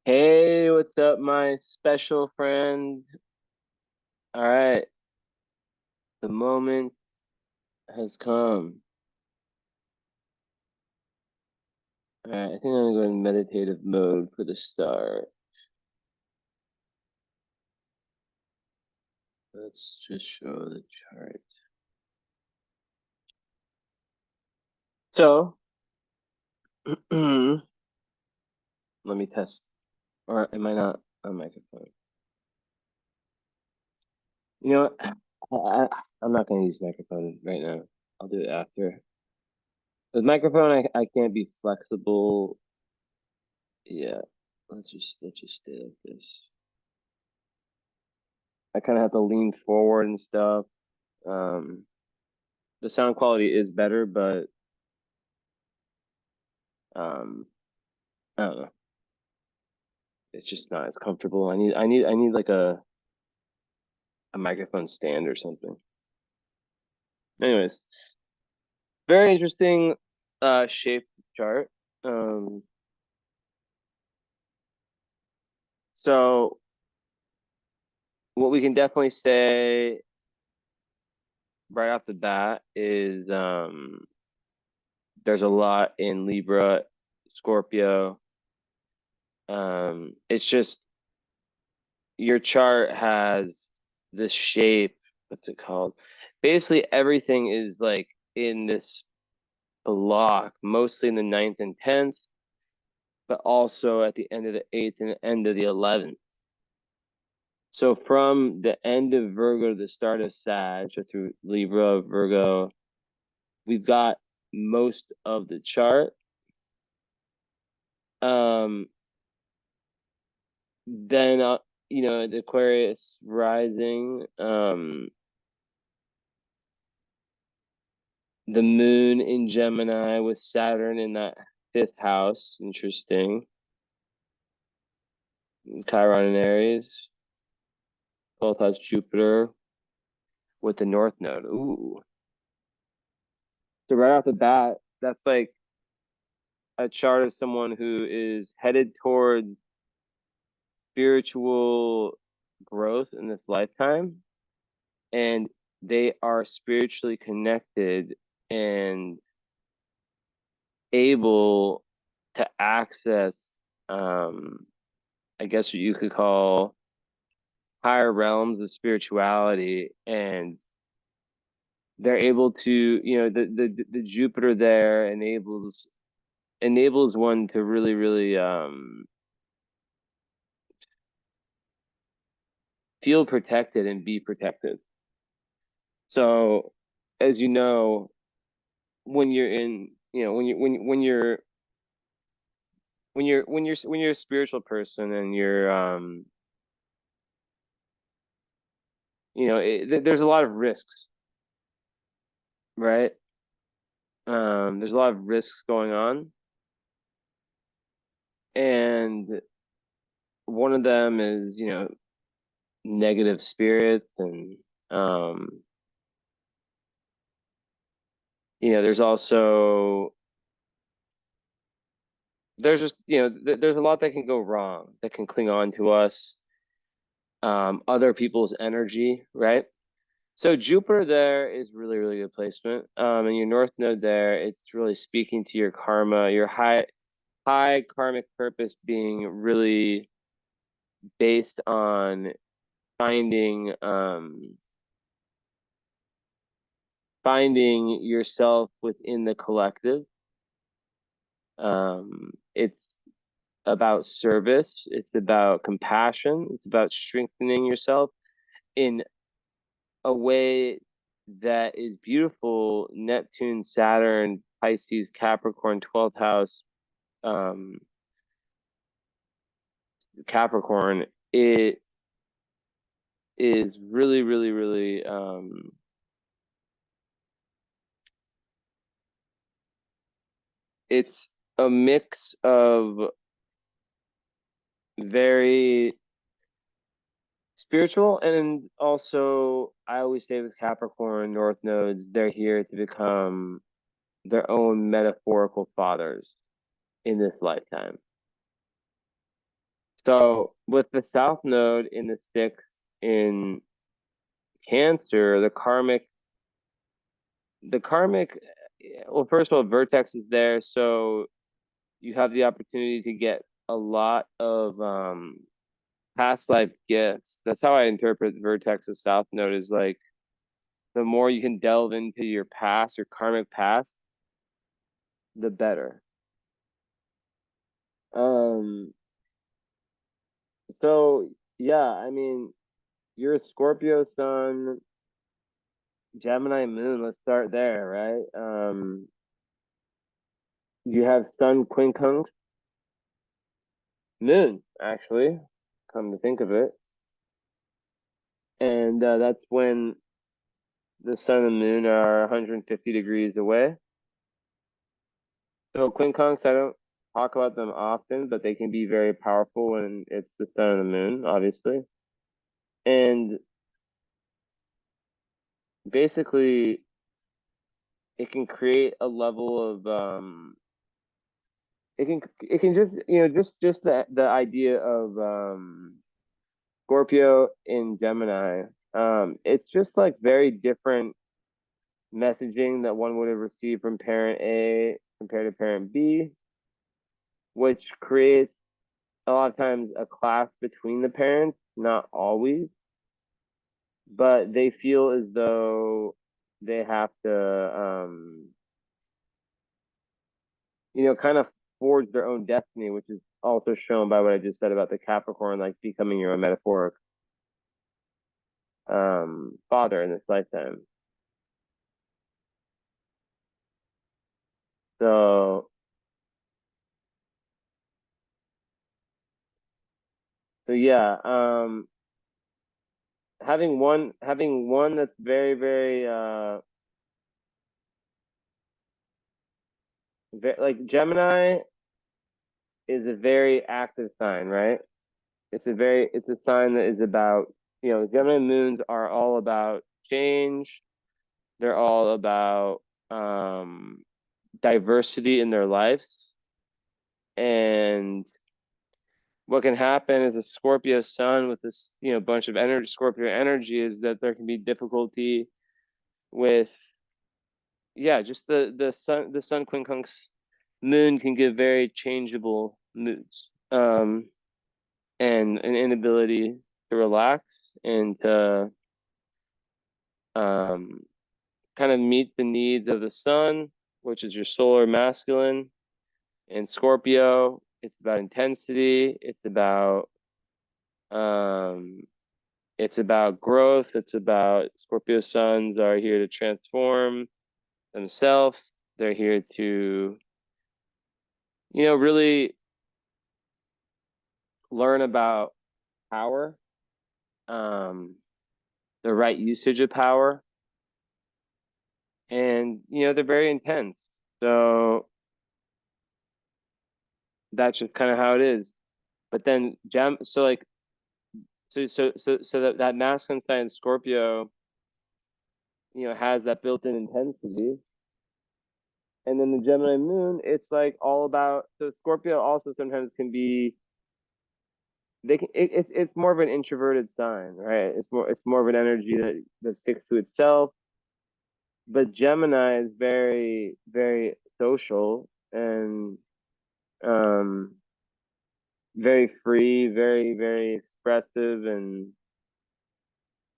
Hey, what's up, my special friend? All right, the moment has come. All right, I think I'm gonna go in meditative mode for the start. Let's just show the chart. So, let me test. Or am I not on microphone? You know what? I'm not gonna use microphone right now. I'll do it after. With microphone, I can't be flexible. Yeah, let's just stay like this. I kind of have to lean forward and stuff. Um, the sound quality is better, but um, I don't know. It's just not as comfortable. I need like a microphone stand or something. Anyways, very interesting shape chart. Um, so what we can definitely say right off the bat is there's a lot in Libra, Scorpio. It's just your chart has this shape. What's it called? Basically, everything is like in this block, mostly in the ninth and 10th, but also at the end of the 8th and the end of the 11th. So from the end of Virgo to the start of Sag, so through Libra, Virgo, we've got most of the chart. Um, then the Aquarius rising, the moon in Gemini with Saturn in that fifth house. Interesting. Chiron in Aries. 12th house Jupiter with the North Node. Ooh. So right off the bat, that's like a chart of someone who is headed towards spiritual growth in this lifetime. And they are spiritually connected and able to access, I guess what you could call higher realms of spirituality. And they're able to, the Jupiter there enables one to really, really feel protected and be protected. So, as you know, when you're in, when you're a spiritual person and you're there's a lot of risks, right? There's a lot of risks going on, and one of them is negative spirits, and um there's also there's just there's a lot that can go wrong, that can cling on to us, other people's energy, right? So Jupiter there is really, really good placement. And your North Node there, it's really speaking to your karma, your high karmic purpose being really based on finding finding yourself within the collective. It's about service, it's about compassion, it's about strengthening yourself in a way that is beautiful. Neptune, Saturn, Pisces, Capricorn, 12th house, um, Capricorn, it is really, really, really, it's a mix of very spiritual, and also I always say with Capricorn North nodes, they're here to become their own metaphorical fathers in this lifetime. So with the South Node in the sixth in Cancer, the karmic, well, first of all, Vertex is there, so you have the opportunity to get a lot of past life gifts. That's how I interpret Vertex's South Node is like the more you can delve into your past, your karmic past, the better. Um, so yeah, I mean, you're a Scorpio sun, Gemini moon. Let's start there, right? You have Sun quincunx moon, actually, come to think of it, and that's when the sun and moon are 150 degrees away. So quincunx, I don't talk about them often, but they can be very powerful when it's the sun and the moon, obviously. And basically, it can create a level of it can just just the idea of Scorpio in Gemini. It's just like very different messaging that one would have received from parent A compared to parent B, which creates a lot of times a clash between the parents, not always, but they feel as though they have to, kind of forge their own destiny, which is also shown by what I just said about the Capricorn, like becoming your own metaphoric father in this lifetime. So, so yeah, having one that's very, very, like Gemini is a very active sign, right? It's a sign that is about, Gemini moons are all about change. They're all about diversity in their lives. And what can happen is a Scorpio sun with this, bunch of energy, Scorpio energy, is that there can be difficulty with, yeah, just the sun quincunx moon can give very changeable moods. And an inability to relax and to um, kind of meet the needs of the sun, which is your solar masculine. And Scorpio, it's about intensity. Um, it's about growth. It's about Scorpio suns are here to transform themselves. They're here to, really learn about power, um, the right usage of power, and they're very intense. So that's just kind of how it is. But then so like that masculine sign Scorpio, has that built-in intensity. And then the Gemini moon, it's like all about, so Scorpio also sometimes can be, it's more of an introverted sign, right? It's more of an energy that sticks to itself. But Gemini is very, very social and um very free, very, very expressive and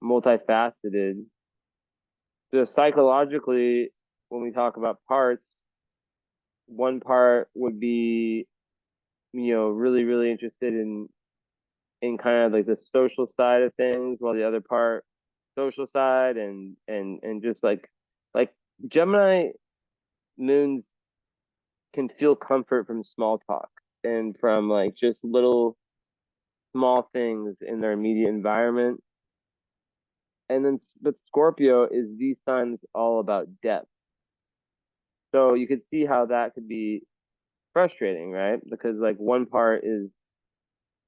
multifaceted. So psychologically, when we talk about parts, one part would be, really, really interested in kind of like the social side of things, while the other part, social side and just like Gemini moons can feel comfort from small talk and from like just little small things in their immediate environment. And then, but Scorpio is these signs all about depth. So you could see how that could be frustrating, right? Because like one part is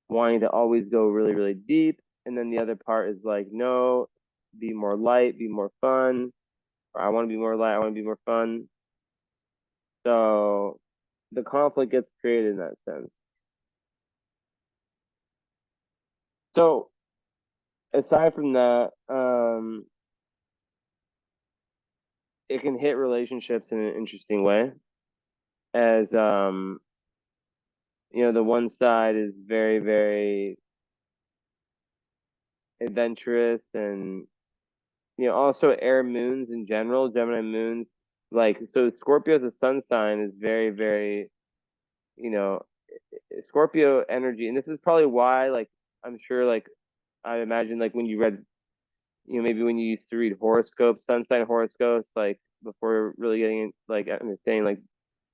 wanting to always go really, really deep, and then the other part is like, no, be more light, be more fun, or I want to be more light, I want to be more fun. So the conflict gets created in that sense. So aside from that, it can hit relationships in an interesting way. As the one side is very, very adventurous, and also air moons in general, Gemini moons, like, so Scorpio as a sun sign is very, very, you know, Scorpio energy, and this is probably why, like, I'm sure, like, I imagine, like, when you read, maybe when you used to read horoscopes, sun sign horoscopes, like, before really getting, like, understanding, like,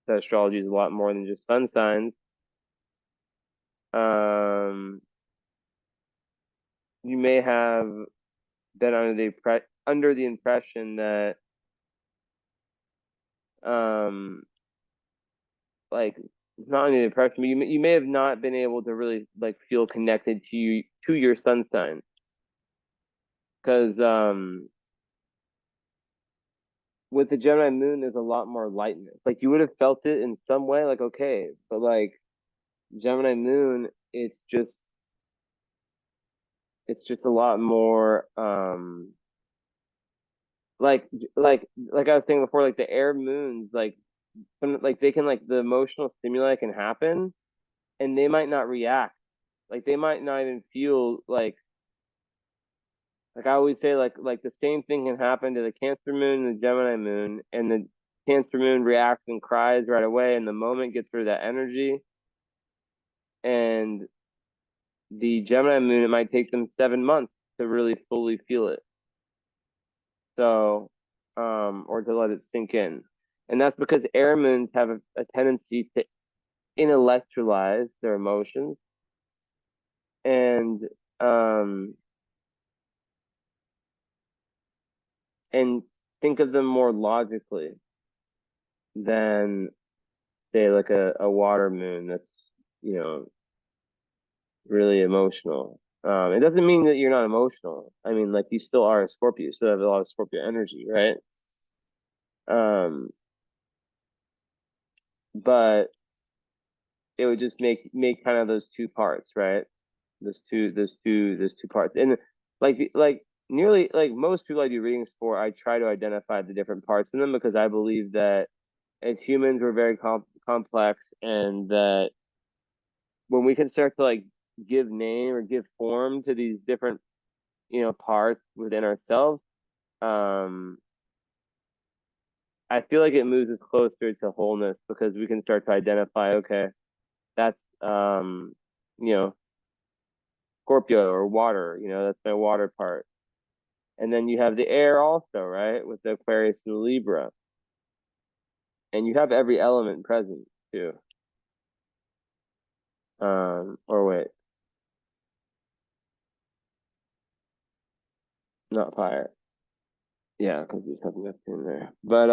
that astrology is a lot more than just sun signs. Um, you may have been under the impression that, um, like, not under the impression, but you may have not been able to really, like, feel connected to your sun sign, because with the Gemini moon, there's a lot more lightness. Like, you would have felt it in some way, like, okay, but, like, Gemini moon, it's just a lot more, like I was saying before, like, the air moons, like, like, they can, like, the emotional stimuli can happen, and they might not react. Like, they might not even feel like I always say, like the same thing can happen to the Cancer moon and the Gemini moon, and the Cancer moon reacts and cries right away, and the moment gets rid of that energy. And the Gemini moon, it might take them 7 months to really fully feel it. So, or to let it sink in. And that's because air moons have a tendency to intellectualize their emotions, and um and think of them more logically than, say, like a water moon that's, you know, really emotional. It doesn't mean that you're not emotional. I mean, like, you still are a Scorpio. You still have a lot of Scorpio energy, right? Um, but it would just make kind of those two parts, right? Those two parts. And, like nearly, like, most people I do readings for, I try to identify the different parts in them, because I believe that as humans we're very complex, and that when we can start to, like, give name or give form to these different, parts within ourselves, um I feel like it moves us closer to wholeness, because we can start to identify, okay, that's, you know Scorpio, or water, that's my water part. And then you have the air also, right, with the Aquarius and the Libra, and you have every element present too. Or wait, not fire. Yeah, because there's something that's in there. But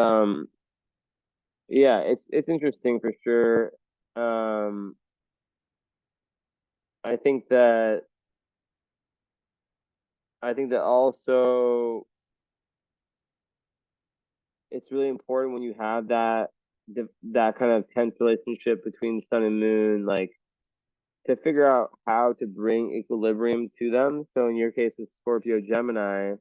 yeah, it's interesting for sure. Um, I think that also it's really important when you have that kind of tense relationship between sun and moon, like, to figure out how to bring equilibrium to them. So in your case with Scorpio Gemini,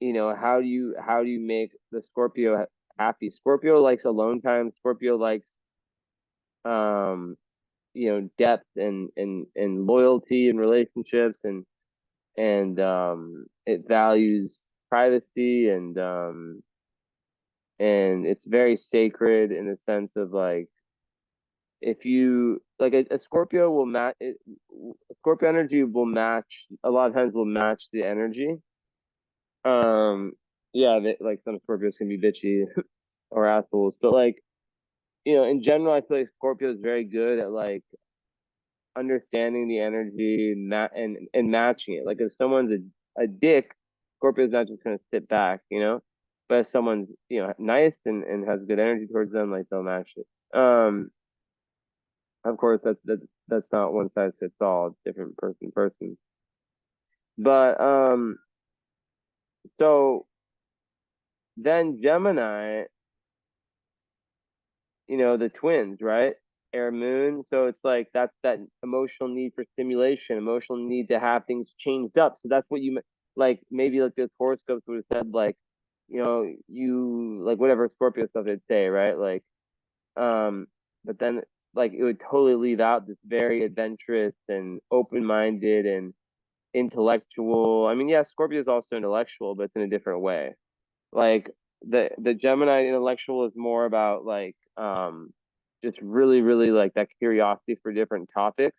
how do you make the Scorpio happy? Scorpio likes alone time. Scorpio likes, um depth, and loyalty in relationships, and it values privacy, and it's very sacred, in the sense of, like, if you like, a Scorpio will match it. Scorpio energy will match, a lot of times will match the energy. um yeah, like, some Scorpios can be bitchy or assholes, but, like, in general, I feel like Scorpio is very good at, like, understanding the energy, and matching it. Like, if someone's a dick, Scorpio's not just gonna sit back, but if someone's, nice, and has good energy towards them, like, they'll match it. Of course, that's not one size fits all. It's different person to person. But so then Gemini, the twins, right? air moon. So it's like that's that emotional need for stimulation, emotional need to have things changed up. So that's what you like maybe like the horoscopes would have said like, you like whatever Scorpio stuff it'd say, right? Like but then like it would totally leave out this very adventurous and open-minded and intellectual. I mean, yeah, Scorpio is also intellectual, but it's in a different way. Like the Gemini intellectual is more about like just really, really like that curiosity for different topics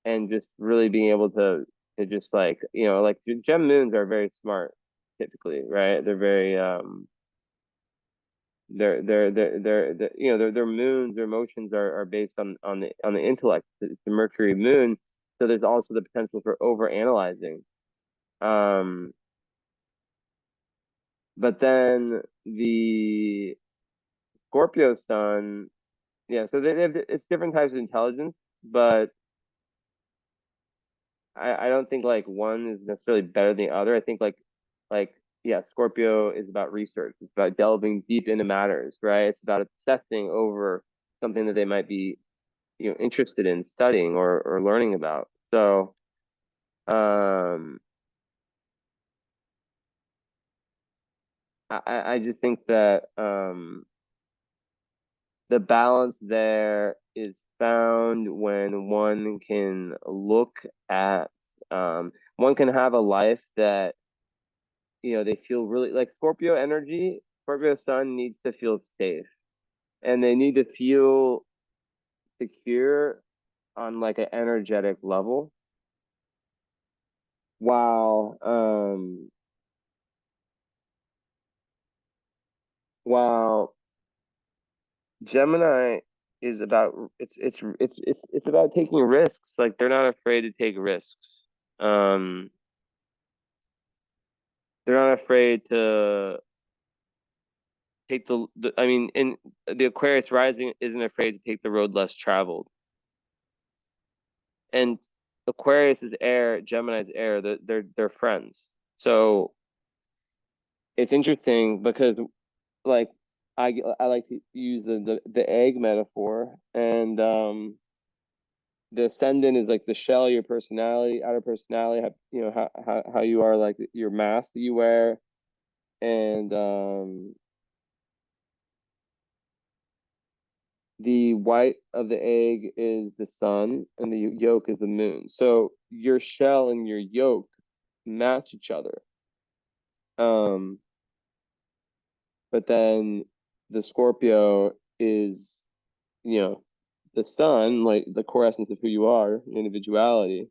and just really being able to just like, like Gem moons are very smart typically, right? They're very their moons, their emotions are based on the intellect. It's the Mercury moon, so there's also the potential for over analyzing. Um, but then the Scorpio sun, yeah, so it's different types of intelligence, but I don't think like one is necessarily better than the other. I think like yeah, Scorpio is about research. It's about delving deep into matters, right? It's about obsessing over something that they might be, interested in studying or learning about. So um I just think that the balance there is found when one can look at one can have a life that they feel really like Scorpio energy. Scorpio sun needs to feel safe, and they need to feel secure on like an energetic level, while while Gemini is about it's about taking risks. Like they're not afraid to take risks. Um, they're not afraid to take the I mean, in the Aquarius rising isn't afraid to take the road less traveled. And Aquarius is air, Gemini's air. They're friends. So it's interesting because like I like to use the egg metaphor, and the ascendant is like the shell, your personality, outer personality, how you are, like your mask that you wear, and the white of the egg is the sun, and the yolk is the moon. So your shell and your yolk match each other. Um, but then the Scorpio is, you know, the sun, like the core essence of who you are, individuality.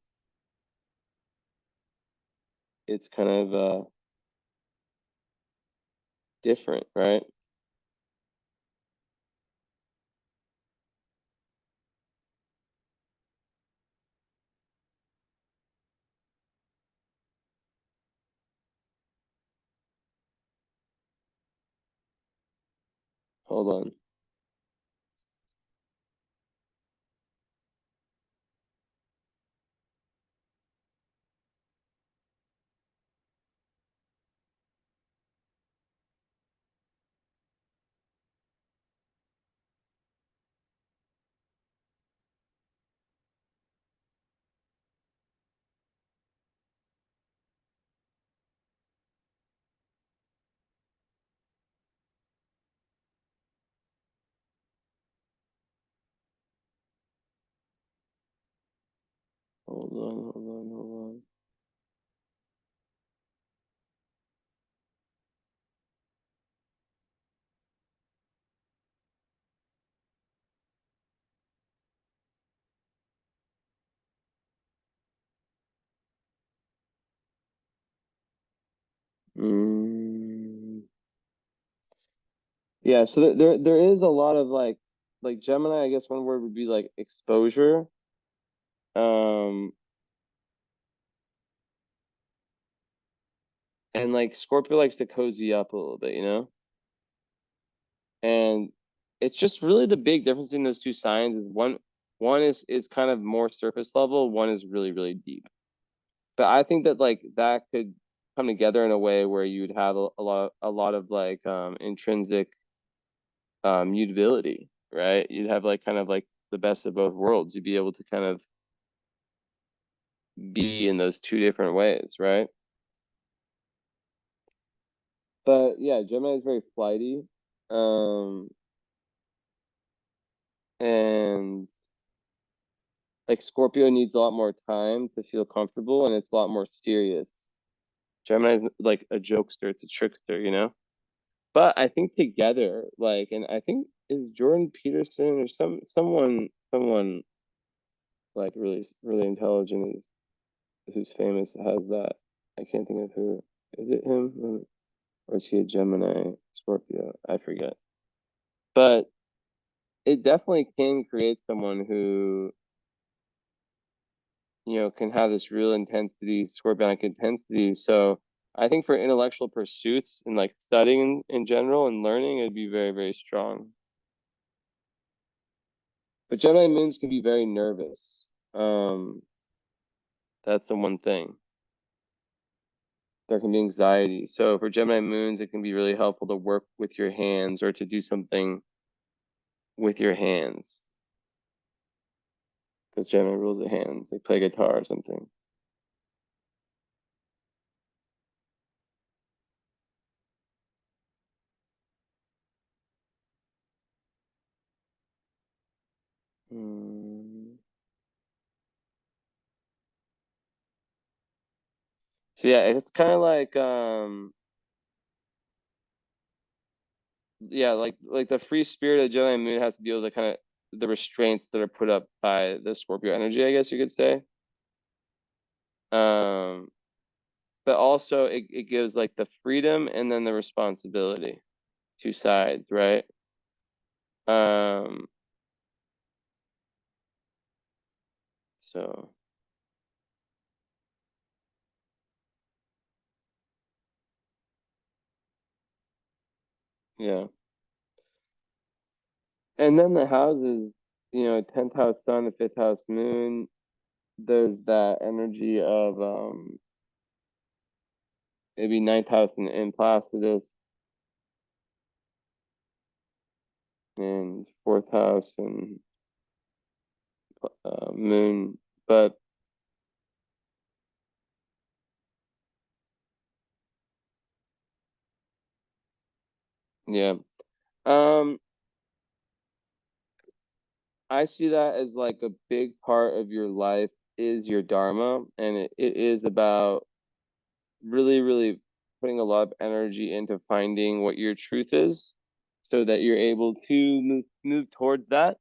It's kind of different, right? Hold on. Hold on, hold on, hold on. Yeah, so there is a lot of like Gemini, I guess one word would be like exposure. Um, and like Scorpio likes to cozy up a little bit, And it's just really the big difference between those two signs is one is kind of more surface level, one is really, really deep. But I think that like that could come together in a way where you'd have a lot of like intrinsic mutability, right? You'd have like kind of like the best of both worlds. You'd be able to kind of be in those two different ways, right? But yeah, Gemini is very flighty. Um, and like Scorpio needs a lot more time to feel comfortable and it's a lot more serious. Gemini is like a jokester, it's a trickster, you know? But I think together, like, and I think is Jordan Peterson or someone like really intelligent who's famous has that. I can't think of who. Is it him? Or is he a Gemini, Scorpio? I forget. But it definitely can create someone who, can have this real intensity, scorpionic intensity. So I think for intellectual pursuits and like studying in general and learning, it'd be very, very strong. But Gemini moons can be very nervous. That's the one thing. There can be anxiety. So for Gemini moons, it can be really helpful to work with your hands or to do something with your hands. Because Gemini rules the hands, like play guitar or something. Hmm. So yeah, it's kind of like yeah, like the free spirit of Gemini moon has to deal with the kind of the restraints that are put up by the Scorpio energy, I guess you could say. Um, but also it gives like the freedom and then the responsibility, two sides, right? Um, so yeah. And then the houses, 10th house sun, the fifth house moon, there's that energy of maybe ninth house in Placidus and fourth house and moon. But yeah. Um, I see that as like a big part of your life is your dharma, and it is about really, really putting a lot of energy into finding what your truth is so that you're able to move towards that.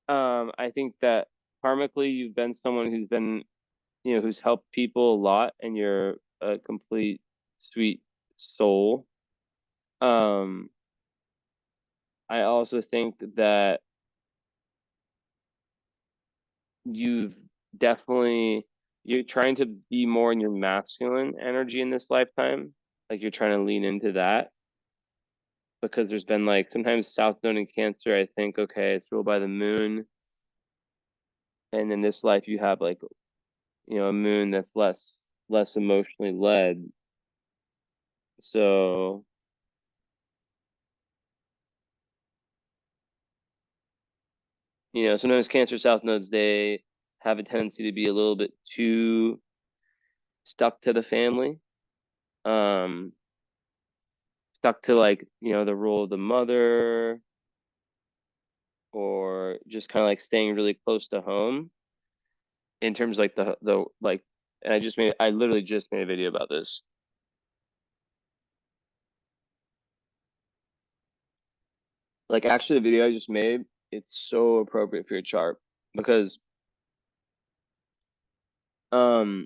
I think that karmically you've been someone who's been, who's helped people a lot and you're a complete sweet soul. Um, I also think that you've definitely you're trying to be more in your masculine energy in this lifetime. Like you're trying to lean into that because there's been like sometimes South Node in Cancer, I think, okay, it's ruled by the moon. And in this life you have like, a moon that's less emotionally led. So, sometimes Cancer South Nodes, they have a tendency to be a little bit too stuck to the family. Um, Stuck to like, the role of the mother or just kind of like staying really close to home in terms of like the like and I literally just made a video about this. Like actually the video I just made, it's so appropriate for your chart because um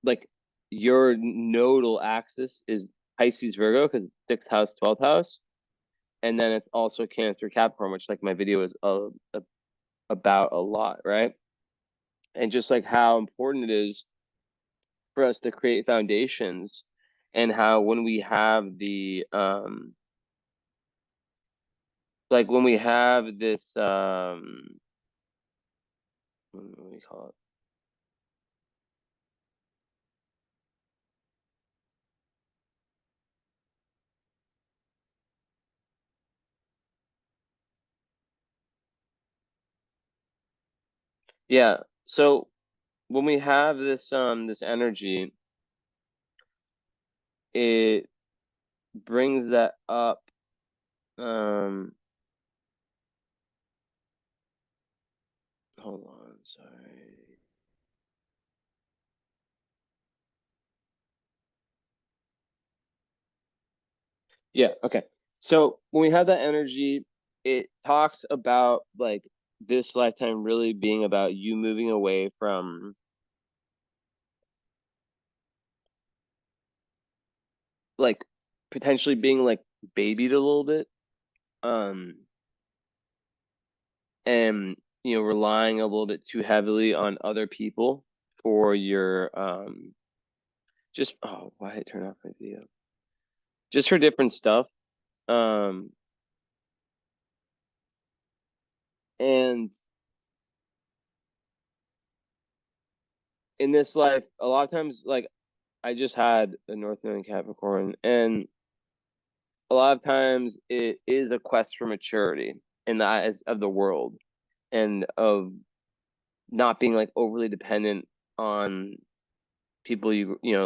like your nodal axis is Pisces Virgo because sixth house, 12th house. And then it's also Cancer Capricorn, which like my video is about a lot, right? And just like how important it is for us to create foundations and how when we have the like when we have this what do we call it, Yeah. So when we have this energy, it brings that up. Um, Hold on, sorry. Yeah, okay. So when we have that energy, it talks about like this lifetime really being about you moving away from like potentially being like babied a little bit. Um, and relying a little bit too heavily on other people for your just oh, why did I turn off my video? Just for different stuff. Um, and in this life, a lot of times, like I just had a North Node in Capricorn, and a lot of times it is a quest for maturity in the eyes of the world and of not being like overly dependent on people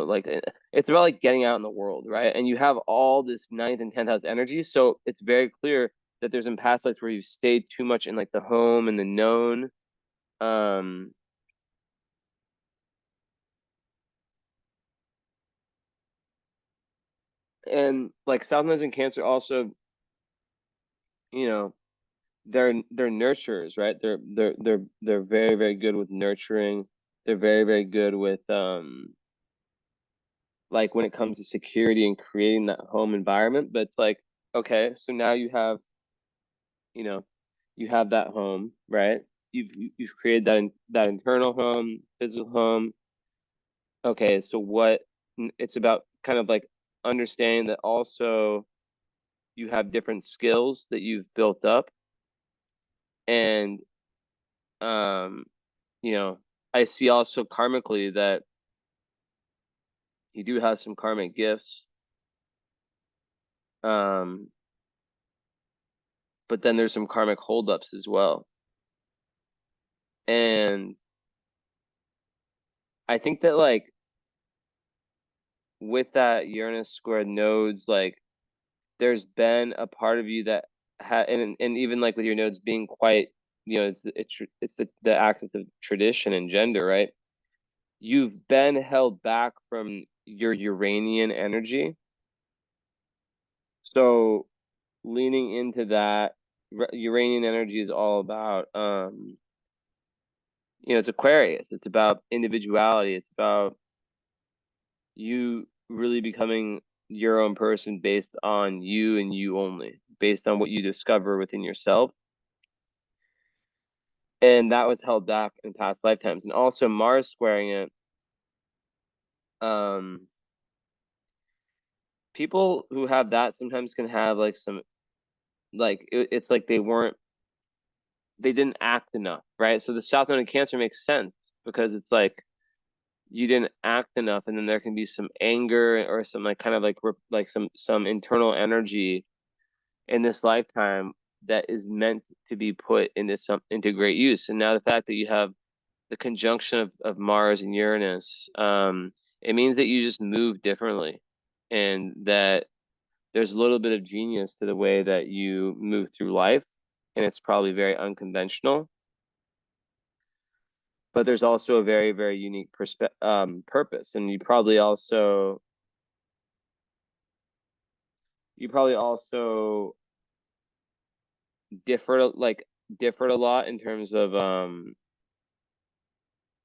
like it's about like getting out in the world, right? And you have all this ninth and 10th house energy, so it's very clear that there's in past lives where you've stayed too much in like the home and the known. um and like South Nodes in Cancer also, you know they're nurturers, right? They're very, very good with nurturing. They're very, very good with like when it comes to security and creating that home environment. But it's like, okay, so now you know you have that home, right? You've created that internal home, physical home. Okay, so what it's about kind of like understanding that also you have different skills that you've built up. And um you know I see also karmically that you do have some karmic gifts. um but then there's some karmic holdups as well. And I think that like with that Uranus square nodes, like there's been a part of you that and even like with your nodes being quite, it's the axis of tradition and gender, right? You've been held back from your Uranian energy. So leaning into that, Uranian energy is all about it's Aquarius. It's about individuality. It's about you really becoming your own person based on you and you only, based on what you discover within yourself. And that was held back in past lifetimes. And also Mars squaring it. Um, People who have that sometimes can have like some like it's like they didn't act enough, right? So the South Node in Cancer makes sense because it's like you didn't act enough, and then there can be some anger or some like kind of like some internal energy in this lifetime that is meant to be put into great use. And now the fact that you have the conjunction of Mars and Uranus, it means that you just move differently, and that there's a little bit of genius to the way that you move through life, and it's probably very unconventional. But there's also a very, very unique purpose, and you probably also differed a lot in terms of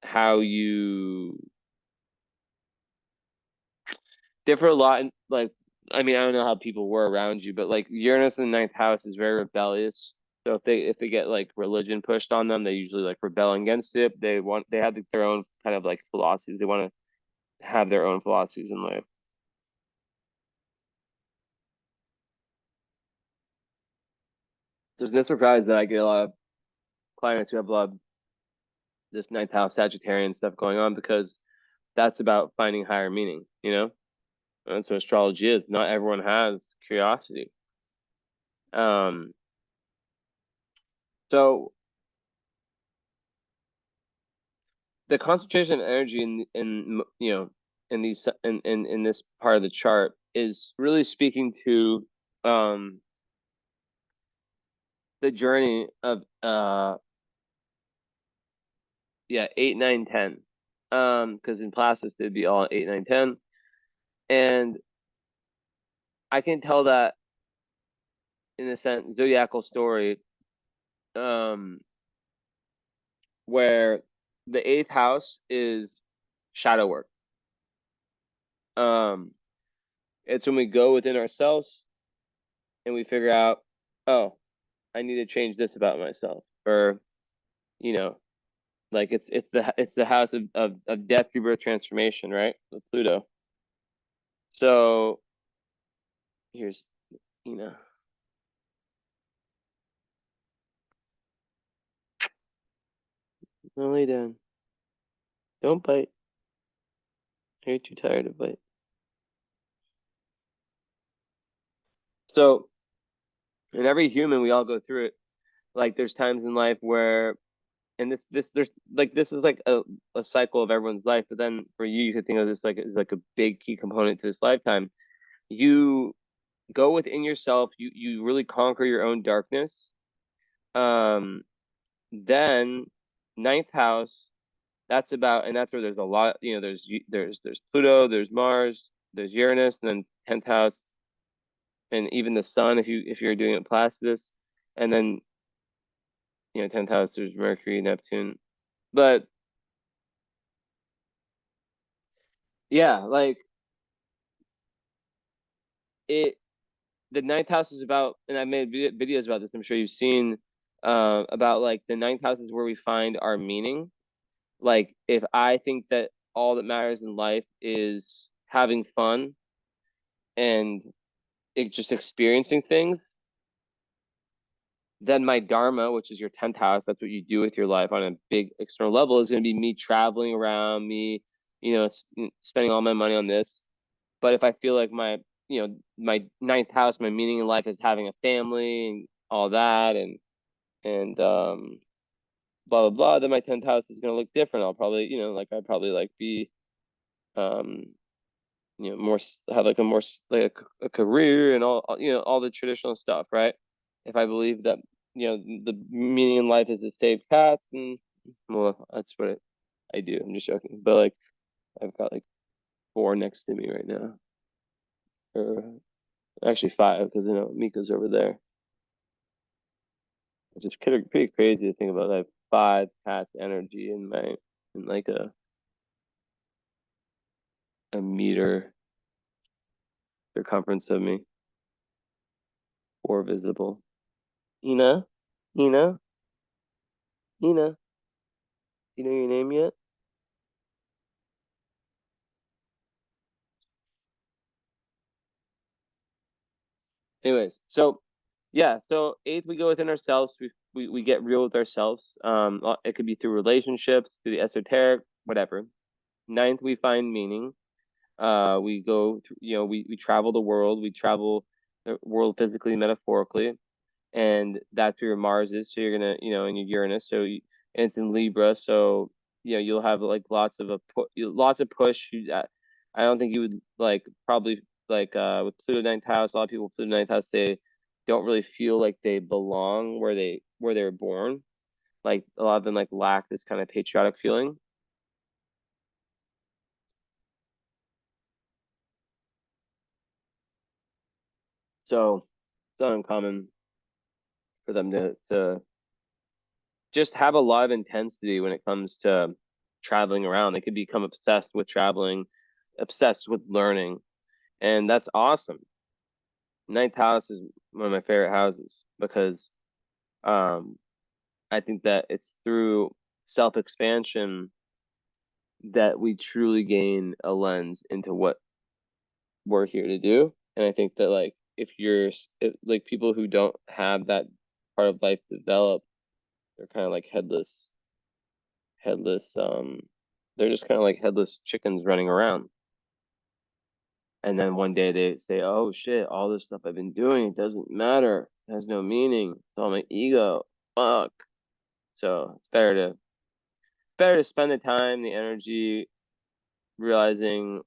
how you differ a lot in like I mean, I don't know how people were around you, but like Uranus in the ninth house is very rebellious. So if they get like religion pushed on them, they usually like rebel against it. They have their own kind of like philosophies. They want to have their own philosophies in life. So it's no surprise that I get a lot of clients who have a lot of this ninth house Sagittarian stuff going on, because that's about finding higher meaning, That's what astrology is. Not everyone has curiosity. Um, so the concentration of energy in in these in this part of the chart is really speaking to the journey of 8, 9, 10. Because in Placidus it'd be all 8, 9, 10. And I can tell that in a sense zodiacal story, where the eighth house is shadow work. It's when we go within ourselves and we figure out, oh, I need to change this about myself, or you know, like it's the house of death, rebirth, transformation, right? With Pluto. So here's, you know, no, lay down, don't bite. You're too tired to bite. So in every human, we all go through it. Like there's times in life where, and this there's like this is like a cycle of everyone's life. But then for you, you could think of this like as like a big key component to this lifetime. You go within yourself. You really conquer your own darkness. Um, then ninth house. That's about, and that's where there's a lot. You know, there's Pluto, there's Mars, there's Uranus, and then 10th house, and even the Sun if you're doing it Placidus, and then 10th house there's Mercury, Neptune. But yeah, like it the ninth house is about, and I made videos about this. I'm sure you've seen about like the ninth house is where we find our meaning. Like if I think that all that matters in life is having fun and just experiencing things, then my dharma, which is your 10th house, that's what you do with your life on a big external level, is going to be me traveling around, me, spending all my money on this. But if I feel like my ninth house, my meaning in life is having a family and all that, and blah blah blah, then my 10th house is going to look different. I'll probably, like I'd probably like be um more, have like a more like a career and all the traditional stuff, right? If I believe that the meaning in life is to save cats, and well, that's what I do. I'm just joking, but like I've got like 4 next to me right now, or actually 5, because Mika's over there, which is pretty crazy to think about. Like 5 cats energy in like a meter circumference of me, 4 visible. Ina, Ina, Ina. You know your name yet? Anyways, so yeah, so eighth we go within ourselves. We get real with ourselves. It could be through relationships, through the esoteric, whatever. Ninth, we find meaning. We go through, we travel the world. We travel the world physically, metaphorically, and that's where your Mars is. So you're gonna, and your Uranus. And it's in Libra. So you'll have like lots of push. I don't think you would like probably like with Pluto ninth house. A lot of people with Pluto ninth house, they don't really feel like they belong where they were born. Like a lot of them like lack this kind of patriotic feeling. So it's not uncommon for them to just have a lot of intensity when it comes to traveling around. They could become obsessed with traveling, obsessed with learning, and that's awesome. Ninth house is one of my favorite houses because um, I think that it's through self expansion that we truly gain a lens into what we're here to do. And I think that like like people who don't have that part of life developed, they're kind of like headless they're just kind of like headless chickens running around, and then one day they say, oh shit, all this stuff I've been doing, it doesn't matter, it has no meaning, it's all my ego, fuck. So it's better to better to spend the time, the energy, realizing,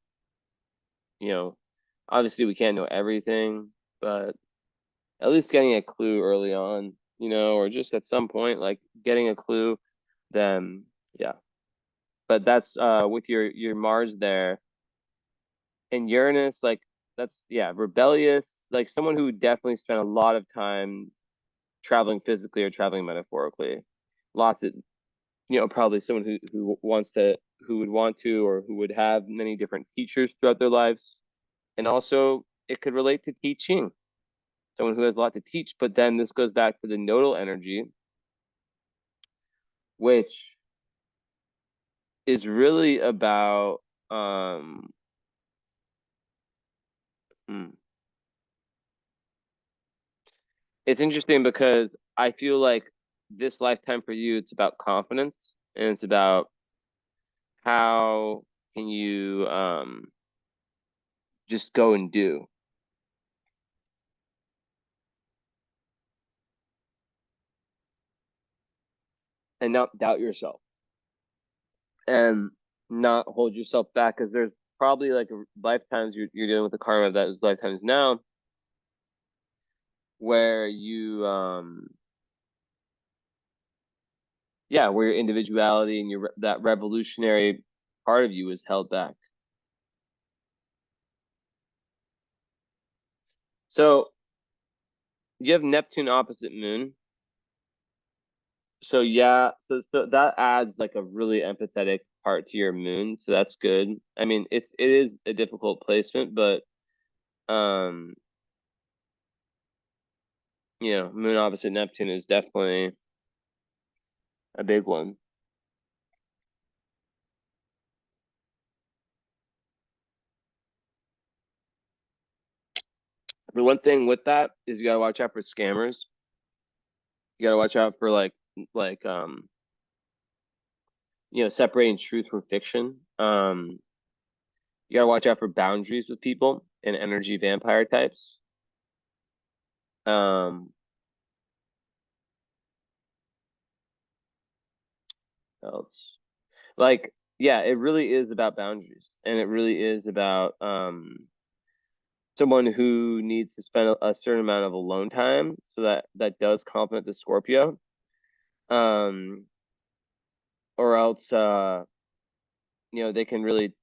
obviously we can't know everything, but at least getting a clue early on, or just at some point, like getting a clue, then yeah. But that's with your Mars there and Uranus, like that's rebellious, like someone who definitely spent a lot of time traveling physically or traveling metaphorically. Lots of, probably someone who would want to, or who would have many different teachers throughout their lives. And also it could relate to teaching, someone who has a lot to teach. But then this goes back to the nodal energy, which is really about hmm. It's interesting because I feel like this lifetime for you, it's about confidence, and it's about how can you just go and do and not doubt yourself and not hold yourself back, because there's probably like lifetimes you're dealing with the karma of those lifetimes now, where you where your individuality and your that revolutionary part of you is held back. So you have Neptune opposite Moon. So yeah, so that adds like a really empathetic part to your Moon. So that's good. I mean, it is a difficult placement, but um, Moon opposite Neptune is definitely a big one. The one thing with that is you gotta watch out for scammers. You gotta watch out for like separating truth from fiction. You gotta watch out for boundaries with people and energy vampire types. Um, else like yeah, it really is about boundaries, and it really is about someone who needs to spend a certain amount of alone time, so that does complement the Scorpio. Um, or else they can really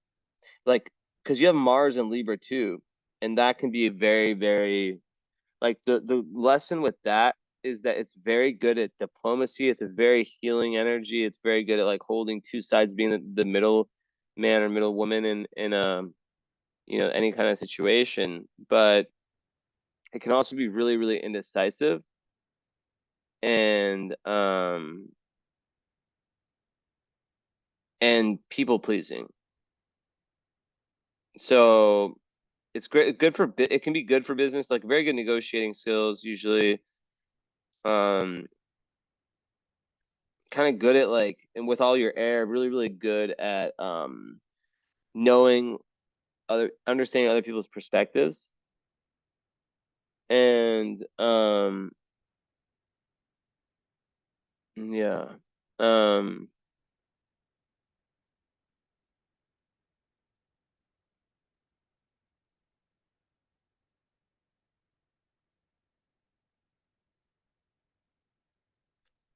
like, because you have Mars and Libra too, and that can be very, very like the lesson with that is that it's very good at diplomacy. It's a very healing energy. It's very good at like holding two sides, being the middle man or middle woman in any kind of situation. But it can also be really, really indecisive and people pleasing. So it's great, good for it can be good for business, like very good negotiating skills usually. Um, kind of good at like, and with all your air, really, really good at knowing understanding other people's perspectives. And yeah. Um,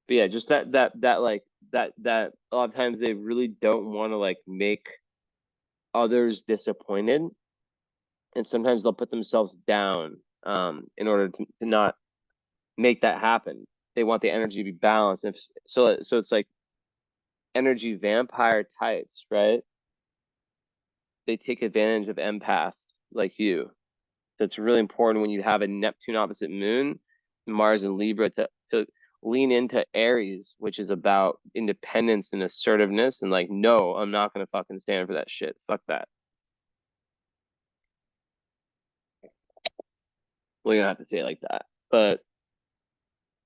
but yeah, just that like that a lot of times they really don't want to like make others disappointed, and sometimes they'll put themselves down in order to not make that happen. They want the energy to be balanced. If so it's like energy vampire types, right? They take advantage of empaths like you. So it's really important when you have a Neptune opposite Moon, Mars and Libra, to lean into Aries, which is about independence and assertiveness, and like, no, I'm not gonna fucking stand for that shit. Fuck that. Well, you don't have to say it like that, but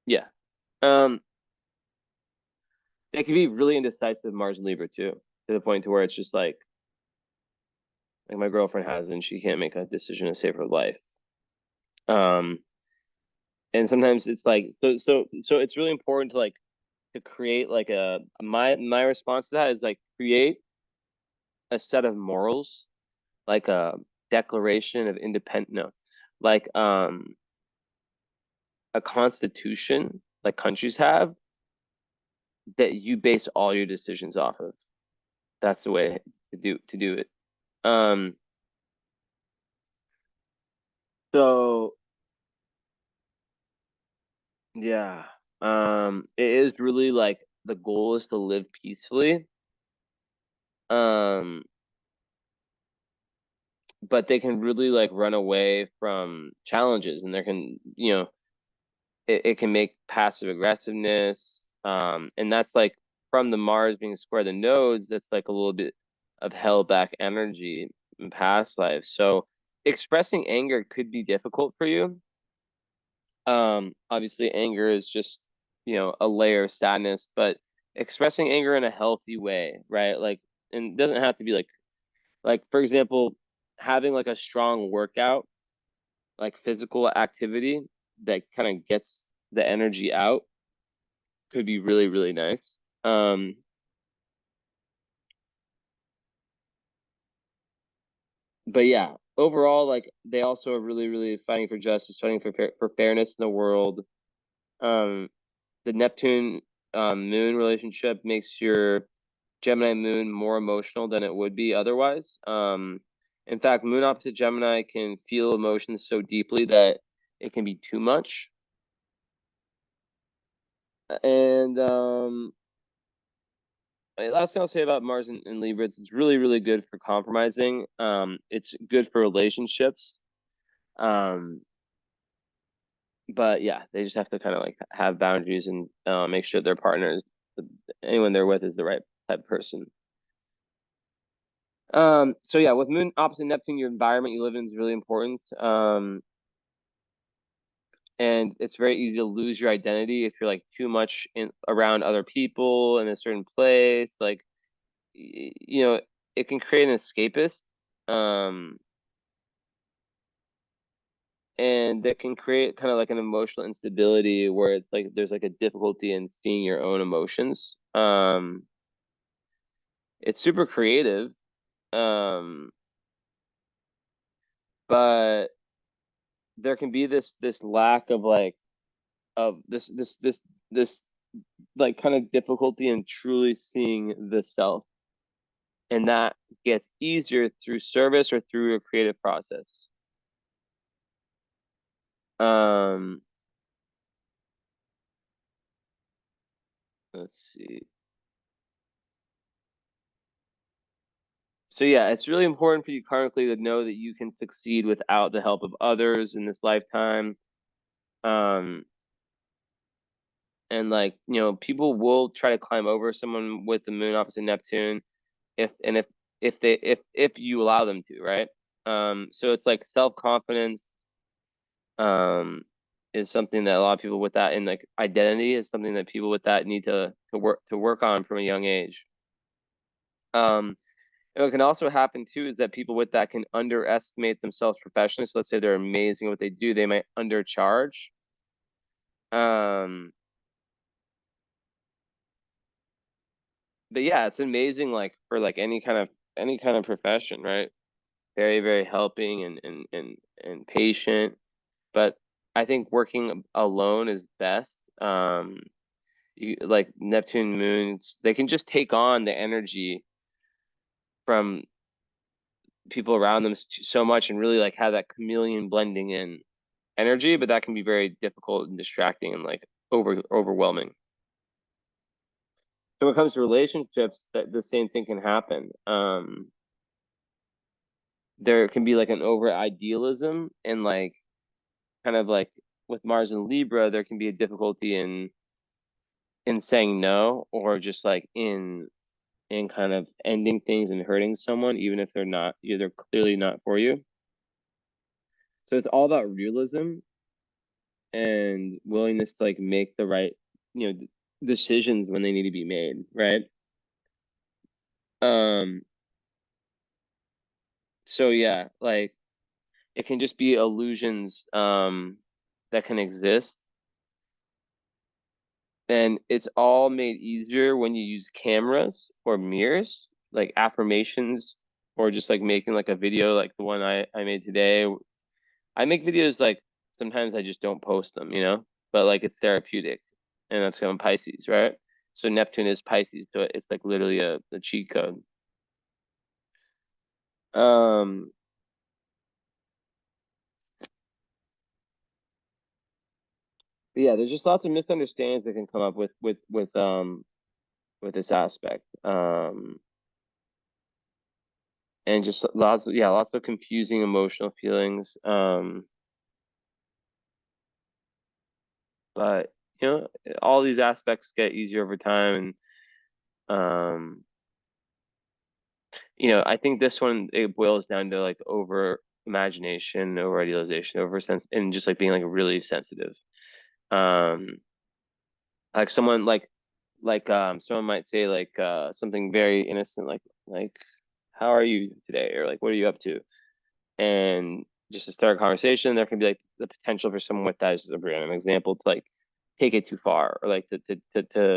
yeah. Um, it can be really indecisive, Mars and Libra too, to the point to where it's just like my girlfriend has, and she can't make a decision to save her life. Um, and sometimes it's like, so it's really important to like to create like my response to that is like create a set of morals, like a declaration of independent, no, like a constitution like countries have that you base all your decisions off of. That's the way to do it. Um, so yeah, it is really like the goal is to live peacefully. Um, but they can really like run away from challenges, and there can, it can make passive aggressiveness. And that's like from the Mars being square the nodes, that's like a little bit of held back energy in past lives. So expressing anger could be difficult for you. Obviously anger is just, a layer of sadness, but expressing anger in a healthy way, right? Like, and it doesn't have to be like for example, having like a strong workout, like physical activity that kind of gets the energy out could be really, really nice. Um, but yeah, overall, like they also are really, really fighting for justice, fighting for fairness in the world. Um, the Neptune Moon relationship makes your Gemini Moon more emotional than it would be otherwise. In fact, Moon opposite Gemini can feel emotions so deeply that it can be too much. And last thing I'll say about Mars and Libra, it's really, really good for compromising. It's good for relationships. Um, but yeah, they just have to kind of like have boundaries and make sure their partners, anyone they're with, is the right type of person. So yeah, with Moon opposite Neptune, your environment you live in is really important. And it's very easy to lose your identity if you're like too much in around other people in a certain place. Like, it can create an escapist. Um, and that can create kind of like an emotional instability where it's like there's like a difficulty in seeing your own emotions. It's super creative, um, but there can be this lack of like of this like kind of difficulty in truly seeing the self, and that gets easier through service or through a creative process. Um, let's see. So yeah, it's really important for you karmically to know that you can succeed without the help of others in this lifetime. Um, and like, people will try to climb over someone with the moon opposite Neptune if you allow them to, right? So it's like self-confidence um is something that a lot of people with that, and like identity is something that people with that need to work on from a young age. Um, And what can also happen too is that people with that can underestimate themselves professionally. So let's say they're amazing at what they do, they might undercharge. Um, but yeah, it's amazing like for like any kind of profession, right? Very, very helping and patient. But I think working alone is best. Like Neptune moons, they can just take on the energy from people around them so much and really like have that chameleon blending in energy, but that can be very difficult and distracting and like overwhelming. So when it comes to relationships, that the same thing can happen. There can be like an over idealism and like kind of like with Mars and Libra, there can be a difficulty in saying no, or just like in kind of ending things and hurting someone, even if they're clearly not for you. So it's all about realism and willingness to like make the right, you know, decisions when they need to be made, right? Um, so yeah, like it can just be illusions that can exist. And it's all made easier when you use cameras or mirrors, like affirmations, or just like making like a video like the one I made today. I make videos like sometimes I just don't post them, but like it's therapeutic, and that's going Pisces, right? So Neptune is Pisces, so it's like literally a cheat code. Um, but yeah, there's just lots of misunderstandings that can come up with this aspect. And just lots of confusing emotional feelings. But all these aspects get easier over time, and I think this one, it boils down to like over imagination, over idealization, over sense, and just like being like really sensitive. Um, like someone might say like something very innocent, like how are you today, or like what are you up to, and just to start a conversation, there can be like the potential for someone with that, as a random example, to like take it too far, or like to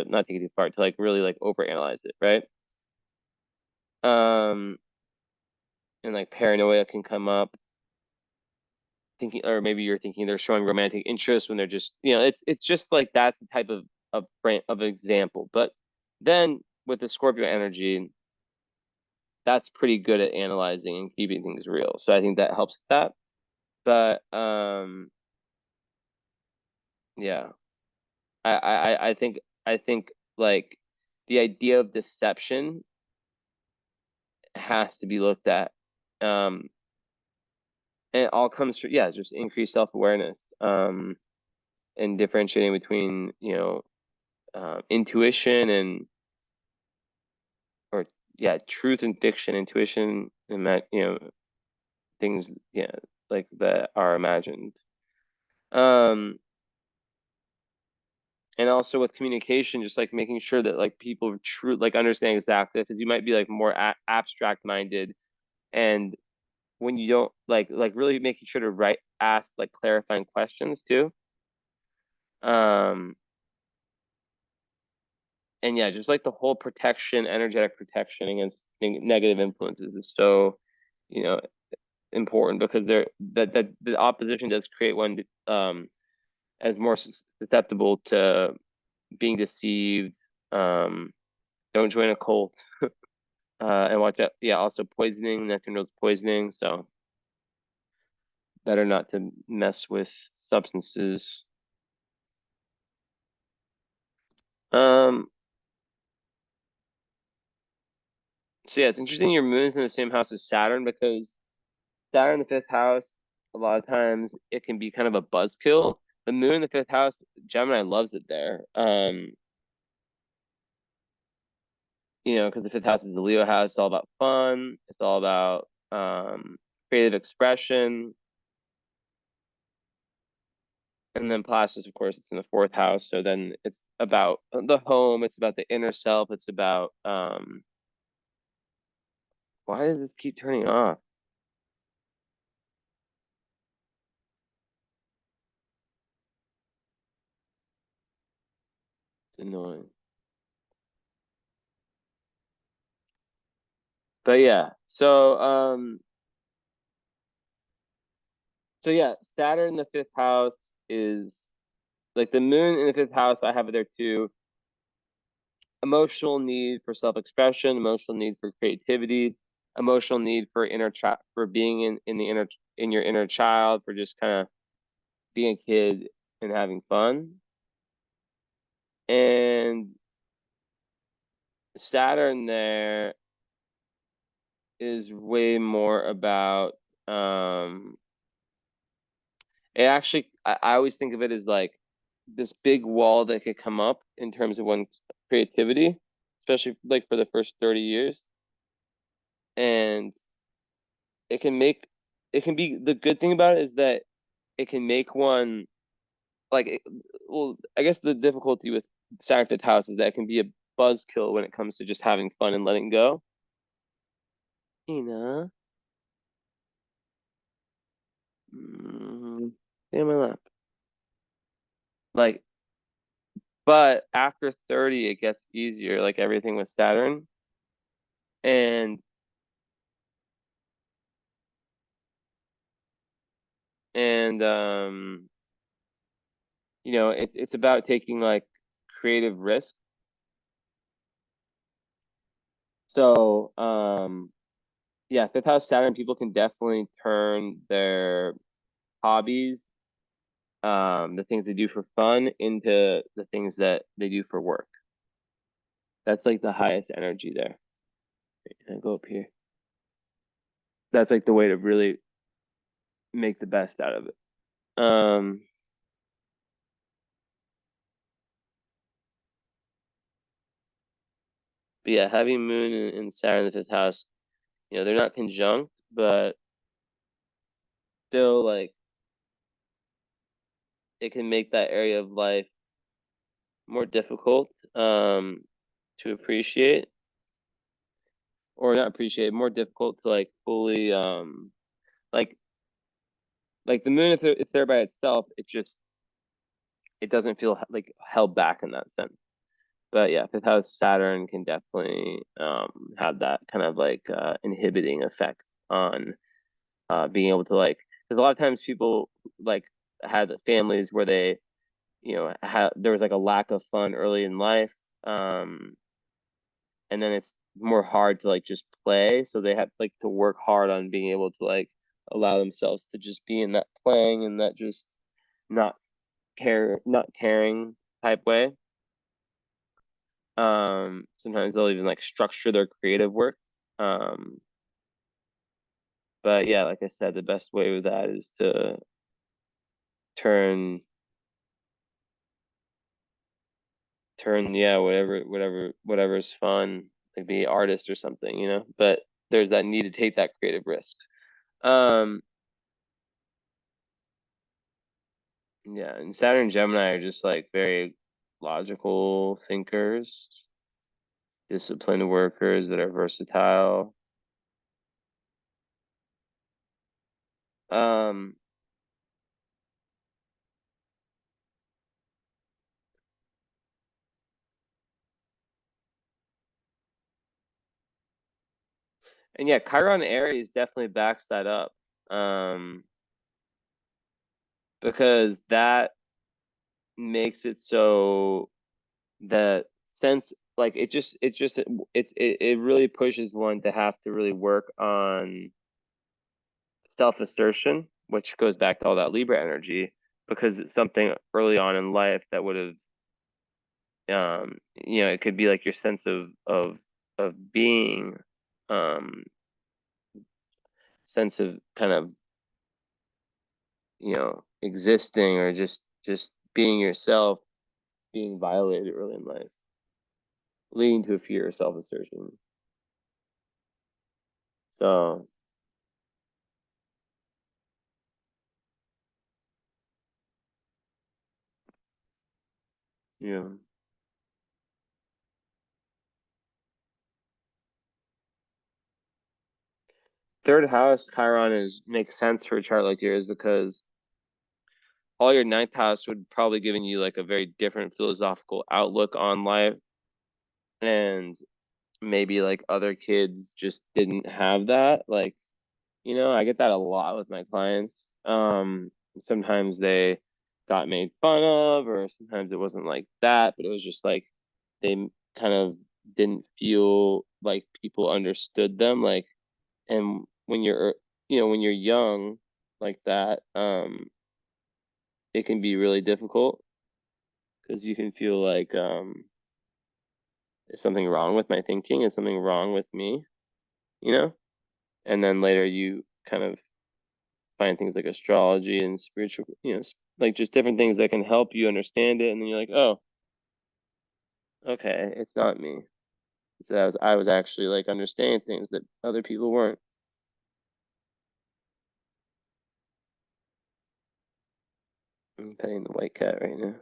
not take it too far, to like really like overanalyze it, right? Um, and like paranoia can come up, thinking, or maybe you're thinking they're showing romantic interest when they're just, it's just like that's the type of frame of example. But then with the Scorpio energy, that's pretty good at analyzing and keeping things real. So I think that helps with that. But yeah, I think like the idea of deception has to be looked at. And it all comes from, yeah, just increased self-awareness, and differentiating between, intuition and, or yeah, truth and fiction, intuition and that, things, yeah, like that are imagined. Um, and also with communication, just like making sure that like people like understand exactly, because you might be like more abstract minded, and when you don't like really making sure to ask like clarifying questions too. Um, and yeah, just like the whole protection, energetic protection against negative influences is so, you know, important, because that the opposition does create one as more susceptible to being deceived. Um, don't join a cult. And watch out. Yeah, also poisoning. Neptune rules poisoning, so better not to mess with substances. Um, so yeah, it's interesting your moon's in the same house as Saturn, because Saturn in the fifth house, a lot of times it can be kind of a buzzkill. The moon in the fifth house, Gemini loves it there. Because the fifth house is the Leo house. It's all about fun. It's all about creative expression. And then Placidus, of course, it's in the fourth house. So then it's about the home. It's about the inner self. It's about why does this keep turning off? It's annoying. But yeah, so yeah, Saturn in the fifth house is like the moon in the fifth house. I have it there too. Emotional need for self-expression, emotional need for creativity, emotional need for inner child, for being in the inner, in your inner child, for just kind of being a kid and having fun. And Saturn there is way more about it actually, I always think of it as like this big wall that could come up in terms of one's creativity, especially like for the first 30 years. And it can make, it can be, the good thing about it is that it can make one like, well, I guess the difficulty with Saturn fifth house is that it can be a buzzkill when it comes to just having fun and letting go. You know, stay on my lap. Like, But after 30, it gets easier, like everything with Saturn. And and it's about taking like creative risks. So yeah, fifth house Saturn, people can definitely turn their hobbies, the things they do for fun, into the things that they do for work. That's like the highest energy there. And go up here. That's like the way to really make the best out of it. But yeah, having Moon and Saturn in the fifth house, they're not conjunct, but still like it can make that area of life more difficult to appreciate, or not appreciate, more difficult to like fully like the moon, if it's there by itself, it doesn't feel like held back in that sense. But yeah, fifth house Saturn can definitely have that kind of like inhibiting effect on being able to like, because a lot of times people like had families where they there was like a lack of fun early in life, um and then it's more hard to like just play, so they have like to work hard on being able to like allow themselves to just be in that playing and that just not not caring type way. Sometimes they'll even like structure their creative work. um but yeah, like I said, the best way with that is to turn yeah, whatever's fun, like be an artist or something, but there's that need to take that creative risks. um yeah, and Saturn and Gemini are just like very logical thinkers, disciplined workers that are versatile. um and yeah, Chiron Aries definitely backs that up, um because that makes it so that sense, like it really pushes one to have to really work on self-assertion, which goes back to all that Libra energy, because it's something early on in life that would have, it could be like your sense of being, um sense of kind of, existing, or just being yourself, being violated early in life, leading to a fear of self-assertion. So yeah. Third house Chiron is makes sense for a chart like yours, because all your ninth house would probably giving you like a very different philosophical outlook on life, and maybe like other kids just didn't have that. Like, I get that a lot with my clients. Sometimes they got made fun of, or sometimes it wasn't like that, but it was just like they kind of didn't feel like people understood them. Like, and when you're young like that, it can be really difficult, because you can feel like, is something wrong with my thinking? Is something wrong with me? You know? And then later you kind of find things like astrology and spiritual, like just different things that can help you understand it. And then you're like, oh, okay, it's not me. So I was actually like understanding things that other people weren't. I'm petting the white cat right now.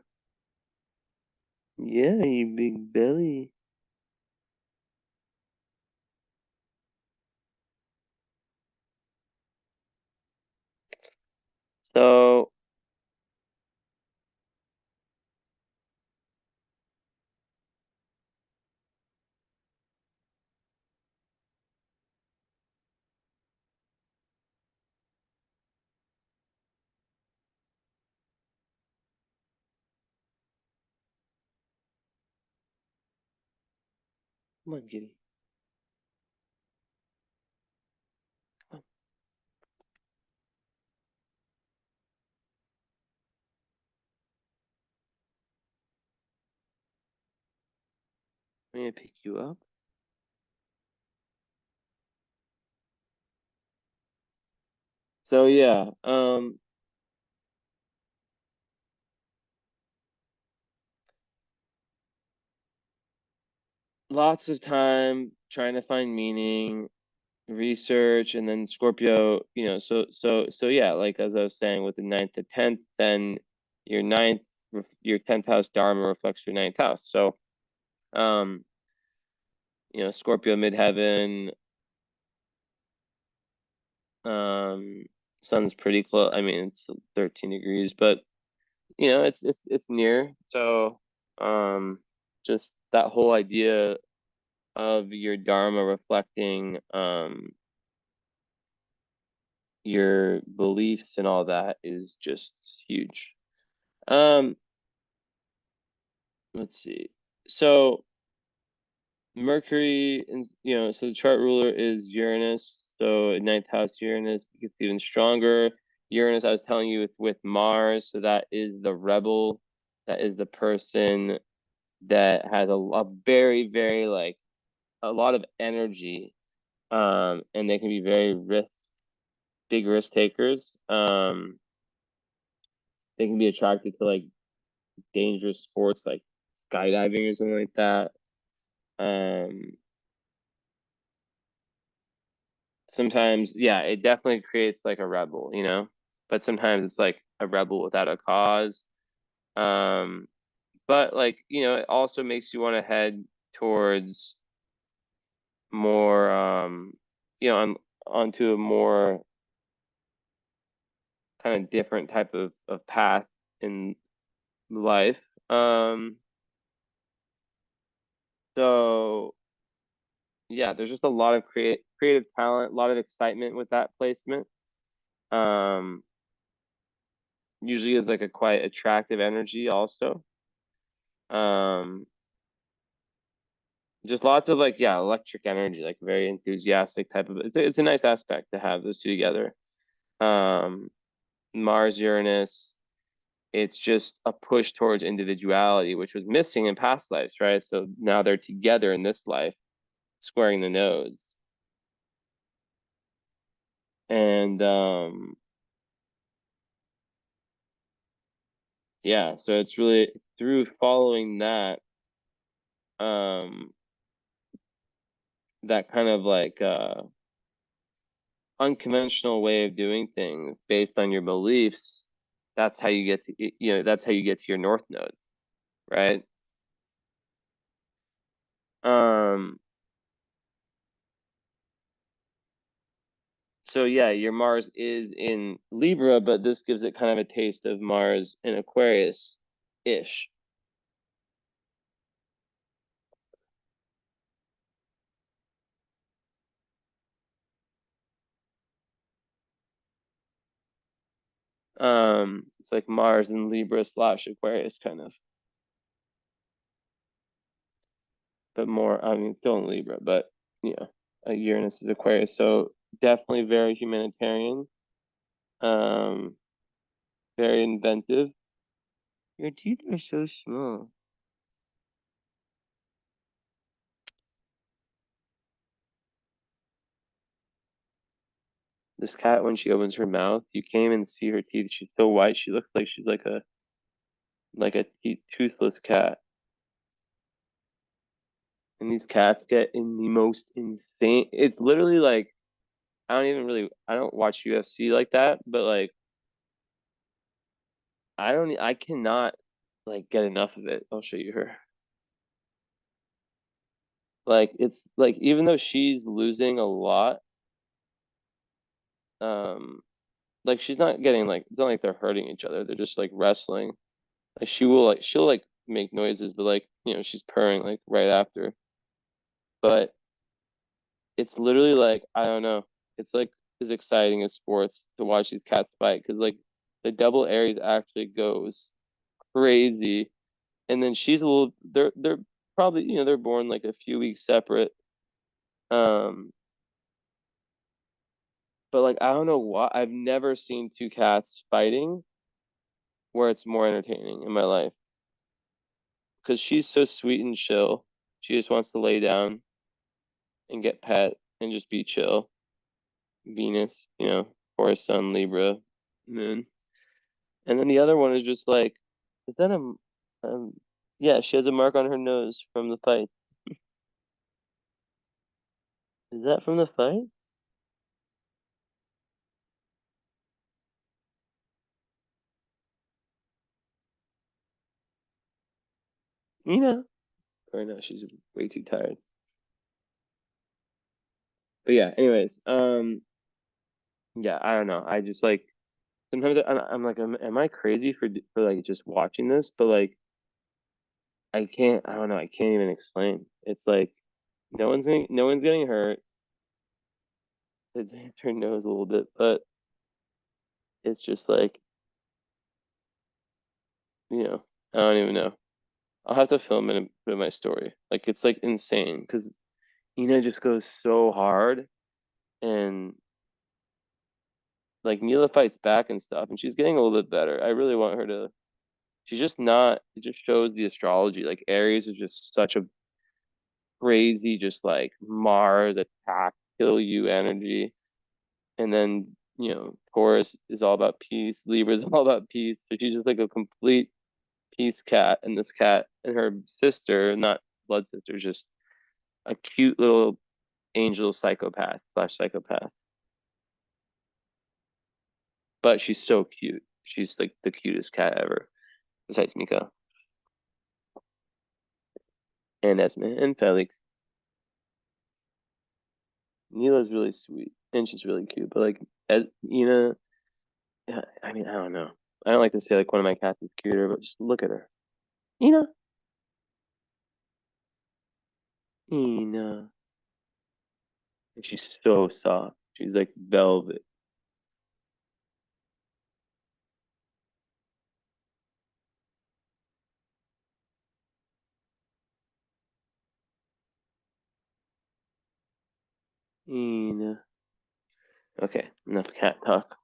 Yeah, you big belly. So Come on, kitty. Come on. I'm gonna pick you up. So yeah, lots of time trying to find meaning, research, and then Scorpio, so yeah, like as I was saying with the ninth to 10th, then your ninth, your 10th house Dharma reflects your ninth house. So, um, Scorpio midheaven, um, sun's pretty close. I mean, it's 13 degrees, but it's near. So, um, just that whole idea of your Dharma reflecting, your beliefs and all that is just huge. Um, let's see. So Mercury, and so the chart ruler is Uranus. So ninth house Uranus gets even stronger. Uranus, I was telling you, with Mars, so that is the rebel, that is the person that has a very, very like a lot of energy, and they can be very big risk takers. They can be attracted to like dangerous sports like skydiving or something like that. Um, Sometimes, yeah, it definitely creates like a rebel. But sometimes it's like a rebel without a cause. Um, but like, it also makes you want to head towards more, onto a more kind of different type of path in life. Um, so yeah, there's just a lot of creative talent, a lot of excitement with that placement. Um, Usually is like a quite attractive energy also. Um, just lots of like, yeah, electric energy, like very enthusiastic type of, it's a nice aspect to have those two together. Um, Mars, Uranus, it's just a push towards individuality, which was missing in past lives, right? So now they're together in this life, squaring the nodes. And yeah, so it's really through following um, that kind of like unconventional way of doing things based on your beliefs. That's how you get to, that's how you get to your north node, right? Um, so yeah, your Mars is in Libra, but this gives it kind of a taste of Mars in Aquarius-ish. It's like Mars in Libra / Aquarius kind of, but more, I mean, still in Libra, but Uranus is Aquarius, so definitely very humanitarian, um, very inventive. Your teeth are so small. This cat, when she opens her mouth, you can't even see her teeth. She's so white. She looks like she's like a toothless cat. And these cats get in the most insane. It's literally like I don't watch UFC like that, but like I cannot like get enough of it. I'll show you her. Like it's like even though she's losing a lot, um, like she's not getting like it's not like they're hurting each other. They're just like wrestling. Like she'll like make noises, but like she's purring like right after. But it's literally like I don't know. It's like as exciting as sports to watch these cats fight because like the double Aries actually goes crazy, and then she's a little. They're probably, they're born like a few weeks separate. Um, but like I don't know why I've never seen two cats fighting where it's more entertaining in my life. Because she's so sweet and chill. She just wants to lay down and get pet and just be chill. Venus, Taurus, Sun, Libra, Moon. And then the other one is just like, is that um, yeah, she has a mark on her nose from the fight. Is that from the fight? Or no, she's way too tired. But yeah, anyways, yeah, I don't know. I just like sometimes I'm like, am I crazy for like just watching this? But like, I can't. I don't know. I can't even explain. It's like no one's getting hurt. It's her nose a little bit, but it's just like, you know, I don't even know. I'll have to film it and put it in my story. Like it's like insane because Ina just goes so hard and like Neela fights back and stuff, and she's getting a little bit better. I really want her to. She's just not. It just shows the astrology. Like Aries is just such a crazy, just like Mars attack, kill you energy, and then Taurus is all about peace. Libra is all about peace. So she's just like a complete peace cat, and this cat and her sister, not blood sister, just a cute little angel psychopath slash psychopath. But she's so cute. She's like the cutest cat ever, besides Mika and Esme and Felix. Neela's really sweet and she's really cute. But like, Ina, yeah, I mean, I don't know. I don't like to say like one of my cats is cuter, but just look at her. Ina, Ina. And she's so soft. She's like velvet. Ina. Okay, enough cat talk.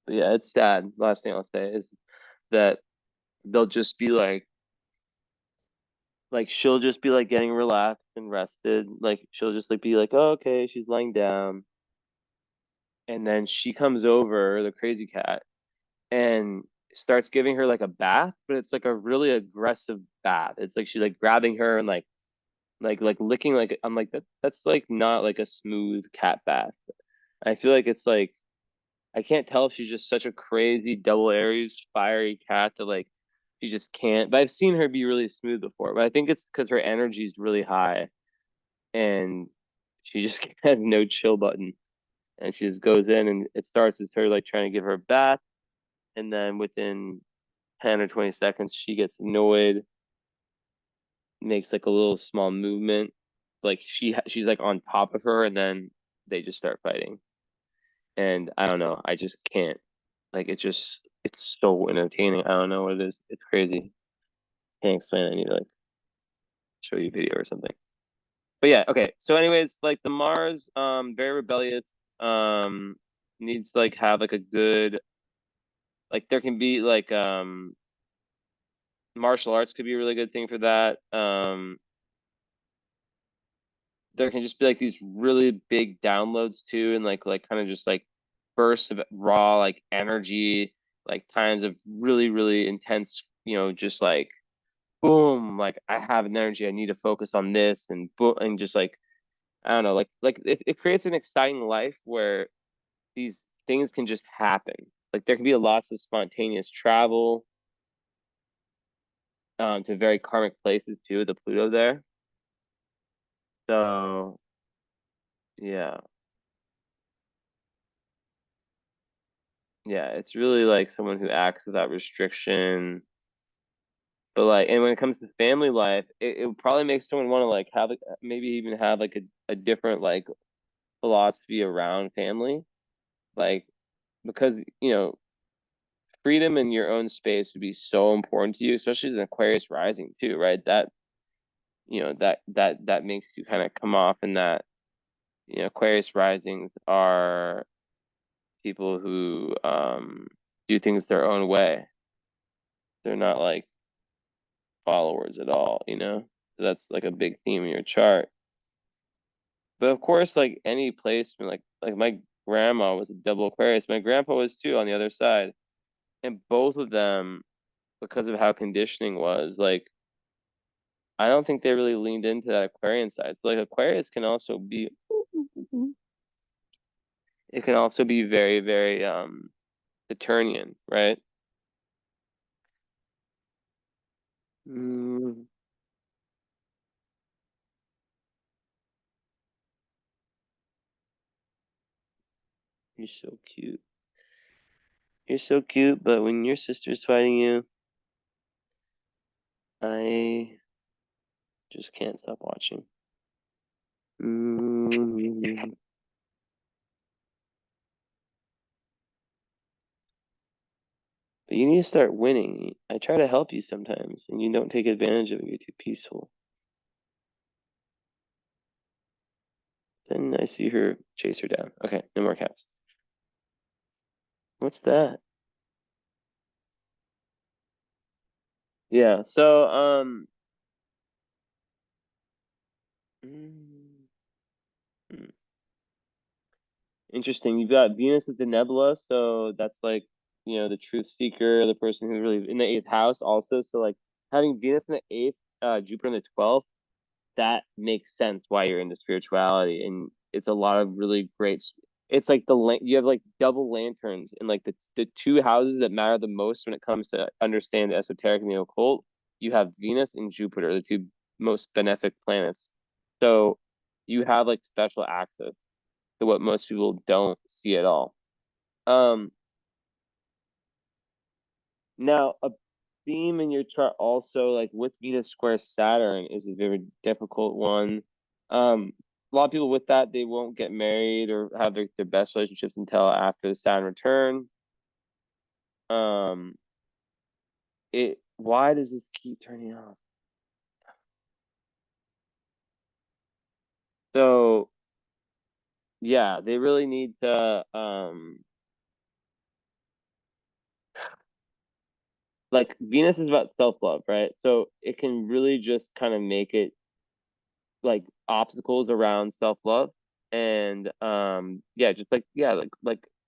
But yeah, it's sad. Last thing I'll say is that they'll just be like she'll just be like getting relaxed and rested. Like she'll just like be like, oh, okay, she's lying down. And then she comes over, the crazy cat, and starts giving her like a bath, but it's like a really aggressive bath. It's like she's like grabbing her and like licking like I'm like that's like not like a smooth cat bath. I feel like it's like I can't tell if she's just such a crazy double Aries fiery cat that like she just can't. But I've seen her be really smooth before, but I think it's because her energy is really high and she just has no chill button. And she just goes in and it starts as her like trying to give her a bath, and then within 10 or 20 seconds she gets annoyed, makes like a little small movement, like she's like on top of her, and then they just start fighting. And I don't know, I just can't. Like it's so entertaining. I don't know what it is. It's crazy. Can't explain it. I need to like show you a video or something. But yeah, okay. So anyways, like the Mars, very rebellious, um, needs to like have like a good like there can be like martial arts could be a really good thing for that. There can just be like these really big downloads too, and like kind of just like bursts of raw like energy, like times of really intense, just like boom, like I have an energy, I need to focus on this, and boom, and just like I don't know, like it creates an exciting life where these things can just happen. Like there can be lots of spontaneous travel to very karmic places too, the Pluto there. So yeah, yeah, it's really like someone who acts without restriction. But like, and when it comes to family life, it would probably make someone want to like have like maybe even have like a different like philosophy around family. Like because freedom in your own space would be so important to you, especially as an Aquarius rising too, right? That, that makes you kind of come off in that, Aquarius risings are people who do things their own way. They're not like followers at all, you know? So that's like a big theme in your chart. But of course, like any placement, like my grandma was a double Aquarius. My grandpa was too on the other side. And both of them, because of how conditioning was, like I don't think they really leaned into that Aquarian side. So like Aquarius can also be it can also be very, very Saturnian, right? Mm, you're so cute. You're so cute, but when your sister's fighting you, I just can't stop watching. Mm. But you need to start winning. I try to help you sometimes, and you don't take advantage of it. You're too peaceful. Then I see her chase her down. Okay, no more cats. What's that? Yeah, so mm, hmm, interesting. You've got Venus with the nebula, so that's like, the truth seeker, the person who's really in the eighth house also. So like having Venus in the eighth, Jupiter in the 12th, that makes sense why you're into spirituality. And it's a lot of really great. It's like you have like double lanterns in like the two houses that matter the most when it comes to understand the esoteric and the occult. You have Venus and Jupiter, the two most benefic planets. So you have like special access to what most people don't see at all. Um, Now a theme in your chart also, like with Venus square Saturn, is a very difficult one. A lot of people with that, they won't get married or have their best relationships until after the Saturn return. Um, why does this keep turning off? So yeah, they really need to like Venus is about self-love, right? So it can really just kind of make it like obstacles around self-love and yeah, just like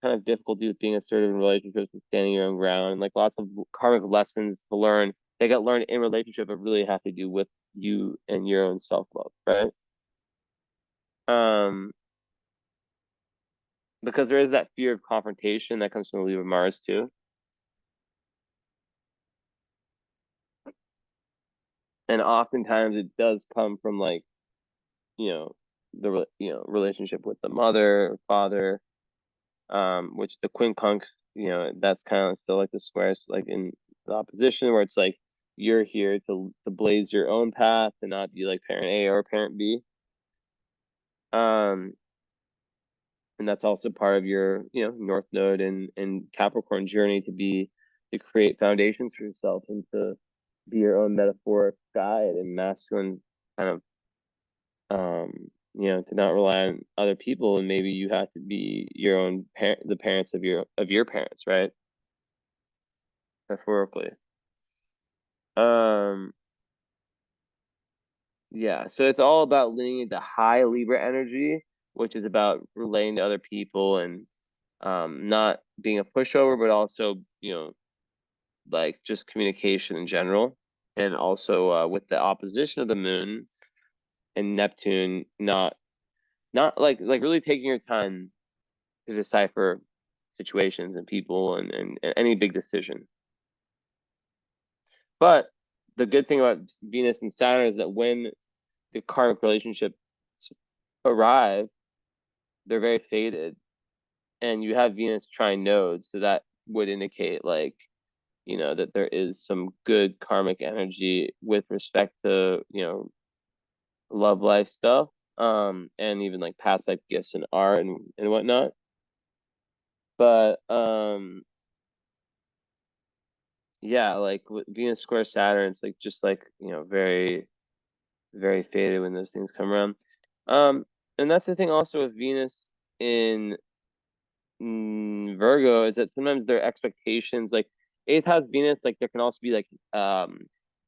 kind of difficulty with being assertive in relationships and standing your own ground, like lots of karmic lessons to learn. They get learned in relationship, but really have to do with you and your own self-love, right? um because there is that fear of confrontation that comes from the Libra Mars too, and oftentimes it does come from like, you know relationship with the mother or father, which the quincunx, that's kind of still like the squares, like in the opposition, where it's like you're here to blaze your own path and not be like parent A or parent B. Um, and that's also part of your, North Node and Capricorn journey to create foundations for yourself and to be your own metaphoric guide and masculine kind of, to not rely on other people, and maybe you have to be your own parent, the parents of your parents, right? Metaphorically. Um, yeah, so it's all about leaning into high Libra energy, which is about relating to other people and not being a pushover, but also, like just communication in general. And also with the opposition of the moon and Neptune, not like really taking your time to decipher situations and people and any big decision. But the good thing about Venus and Saturn is that when the karmic relationships arrive, they're very faded, and you have Venus trine nodes, so that would indicate like, that there is some good karmic energy with respect to, love life stuff, and even like past life gifts and art and whatnot. But yeah, like with Venus square Saturn, it's like just like, very, very faded when those things come around. And that's the thing also with Venus in Virgo is that sometimes their expectations, like eighth house Venus, like there can also be like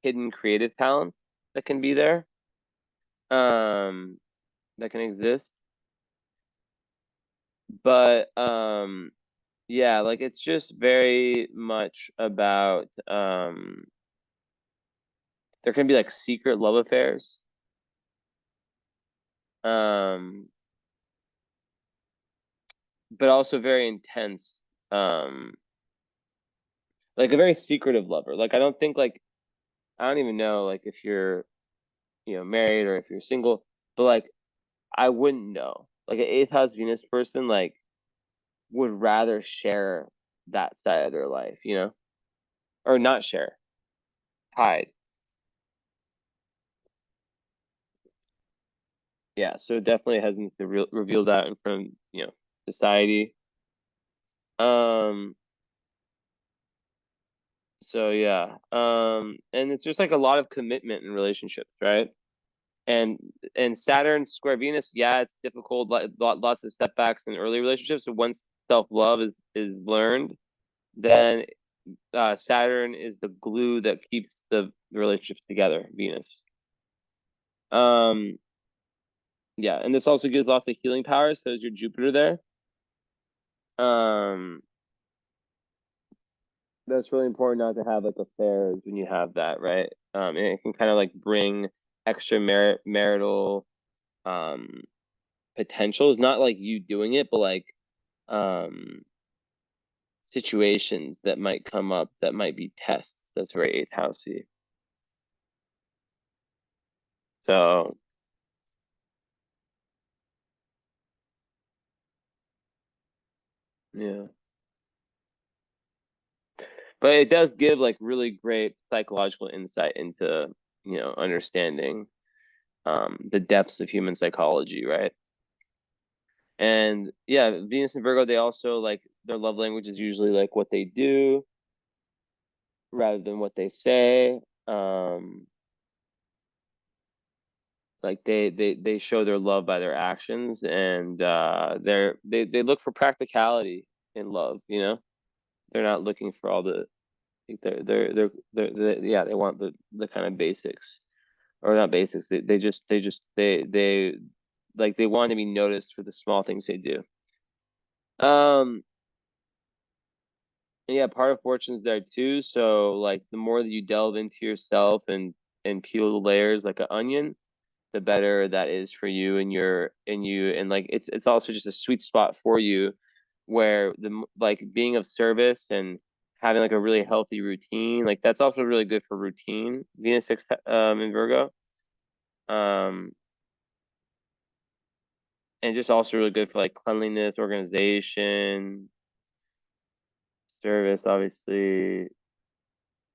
hidden creative talents that can be there, um, that can exist. But yeah, like it's just very much about there can be like secret love affairs. Um, but also very intense, um, like a very secretive lover. Like I don't think like I don't even know like if you're married or if you're single, but like I wouldn't know. Like an eighth house Venus person like would rather share that side of their life, or not share, hide. Yeah, so definitely hasn't to reveal that in front of, society. Um, so yeah. And it's just like a lot of commitment in relationships, right? And Saturn square Venus, yeah, it's difficult, lots of setbacks in early relationships. So once self-love is learned, then Saturn is the glue that keeps the relationships together, Venus. Um, yeah, and this also gives lots of healing powers. So is your Jupiter there. Um, that's really important not to have like affairs when you have that, right? And it can kind of like bring extra marital um potentials, not like you doing it, but like um situations that might come up that might be tests. That's very eighth housey. So yeah. But it does give like really great psychological insight into, understanding the depths of human psychology, right? And yeah, Venus and Virgo, they also like their love language is usually like what they do rather than what they say. Like they show their love by their actions, and they look for practicality in love, They're not looking for all the like yeah, they want the kind of basics, or not basics. They like they want to be noticed for the small things they do. Um and yeah, part of fortune's there too. So like the more that you delve into yourself and peel the layers like an onion, the better that is for you and like it's also just a sweet spot for you where like being of service and having like a really healthy routine, like that's also really good for routine. Venus six in Virgo. Um and just also really good for like cleanliness, organization, service, obviously.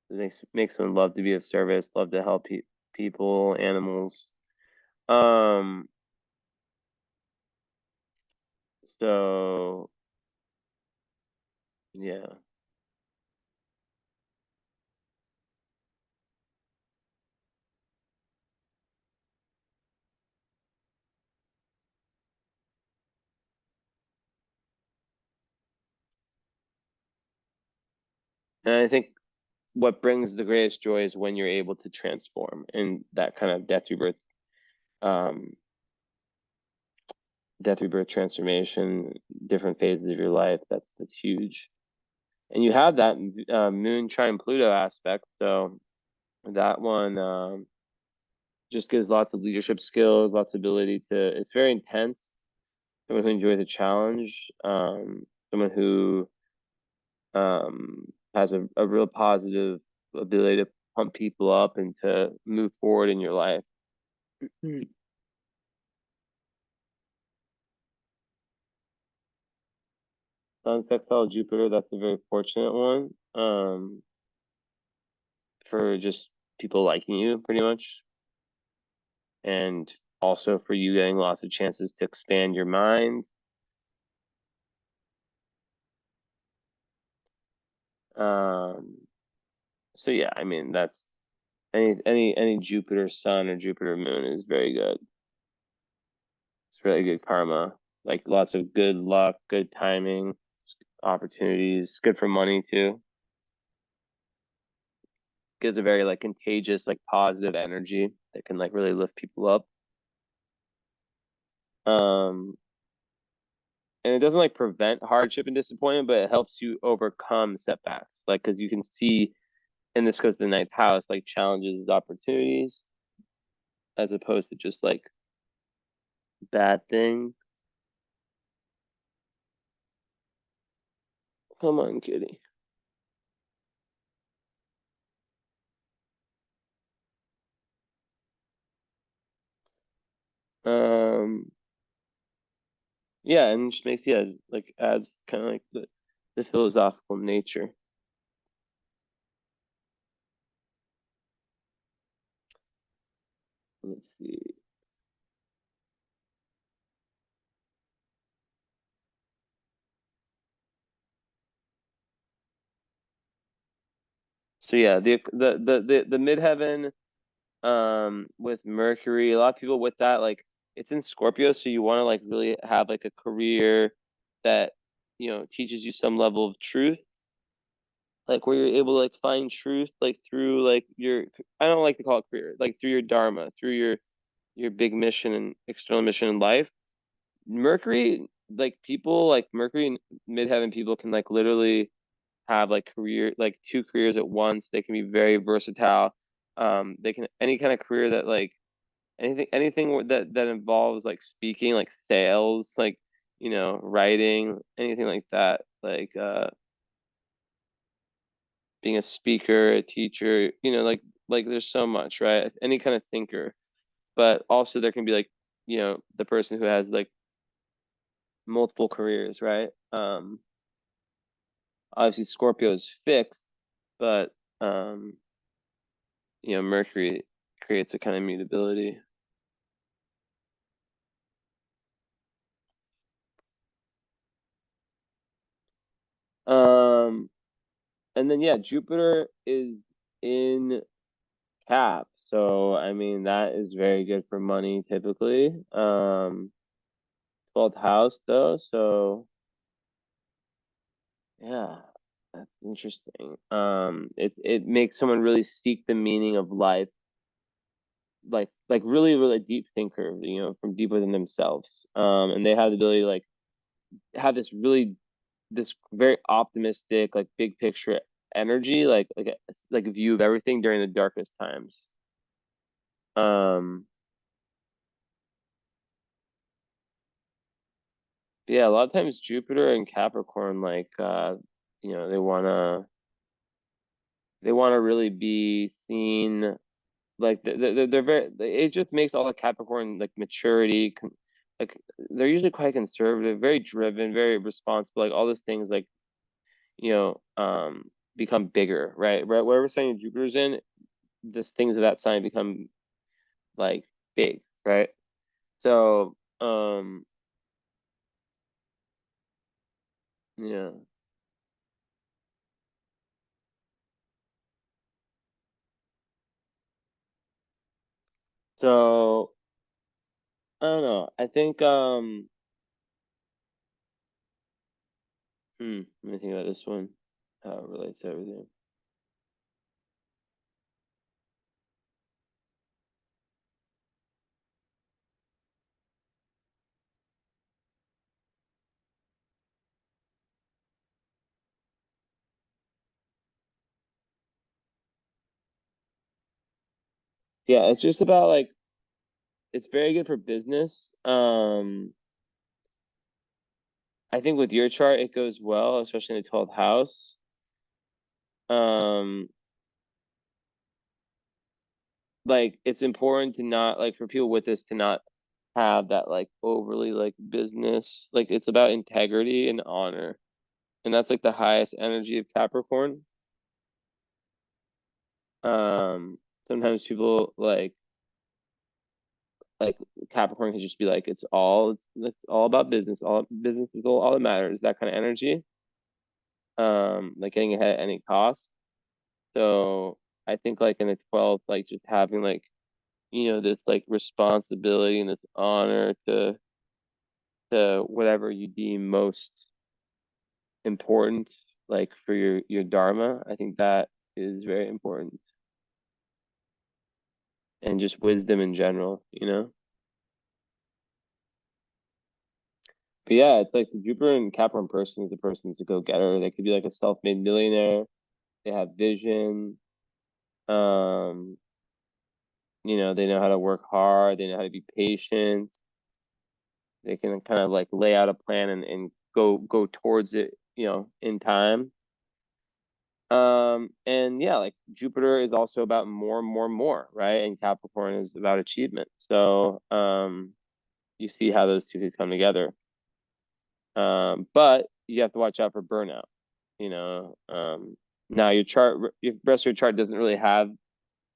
It makes someone love to be of service, love to help people, animals. Um so yeah. And I think what brings the greatest joy is when you're able to transform and that kind of um, death rebirth transformation, different phases of your life. That's huge, and you have that Moon trine Pluto aspect. So that one just gives lots of leadership skills, lots of ability to. It's very intense. Someone who enjoys a challenge. Someone who has a real positive ability to pump people up and to move forward in your life. Sun sextile Jupiter, that's a very fortunate one. For just people liking you pretty much. And also for you getting lots of chances to expand your mind. Um, So yeah, I mean that's any Jupiter sun or Jupiter moon is very good. It's really good karma. Like lots of good luck, good timing, opportunities, good for money too. Gives a very like contagious, like positive energy that can like really lift people up. Um, and it doesn't like prevent hardship and disappointment, but it helps you overcome setbacks. Like because you can see, and this goes to the ninth house, like challenges as opportunities, as opposed to just like bad things. Come on, kitty. Um, yeah, and it just makes yeah, like adds kind of like the philosophical nature. Let's see. So yeah, the midheaven with Mercury, a lot of people with that like it's in Scorpio, so you want to like really have like a career that teaches you some level of truth, like where you're able to like find truth like through like your I don't like to call it career, like through your dharma, through your big mission and external mission in life. Mercury, like people like Mercury and midheaven people can like literally have like career like two careers at once. They can be very versatile. They can any kind of career that like anything that involves like speaking, like sales, like writing, anything like that, like being a speaker, a teacher, like there's so much, right? Any kind of thinker, but also there can be like the person who has like multiple careers, right? Obviously Scorpio is fixed, but Mercury creates a kind of mutability. Um, and then yeah, Jupiter is in Cap, so I mean that is very good for money typically. 12th house though, so yeah, that's interesting. It makes someone really seek the meaning of life, like really really deep thinker, from deep within themselves. And they have the ability to like have this very optimistic, like big picture energy, like a view of everything during the darkest times. Um, yeah, a lot of times Jupiter and Capricorn, like they wanna really be seen like they're very. It just makes all the Capricorn like maturity, like they're usually quite conservative, very driven, very responsible, like all those things, like you know, um, become bigger, right? Right, whatever sign Jupiter's in, this things of that sign become like big, right? So, yeah. So I don't know. I think let me think about this one. How it relates to everything. Yeah, it's just about like it's very good for business. I think with your chart it goes well, especially in the 12th house. Um, like it's important to not like for people with this to not have that like overly like business. Like it's about integrity and honor. And that's like the highest energy of Capricorn. Um, Sometimes people like Capricorn can just be like it's all about business. All business is all that matters. That kind of energy. Like getting ahead at any cost. So I think like in the 12th, like just having like, this like responsibility and this honor to whatever you deem most important, like for your dharma. I think that is very important, and just wisdom in general. But yeah, it's like the Jupiter and Capricorn person is the person to go getter. They could be like a self-made millionaire. They have vision. Um, they know how to work hard. They know how to be patient. They can kind of like lay out a plan and go towards it, in time. And yeah, like Jupiter is also about more and more and more, right? And Capricorn is about achievement. So you see how those two could come together. But you have to watch out for burnout, you know. Now your rest of your chart doesn't really have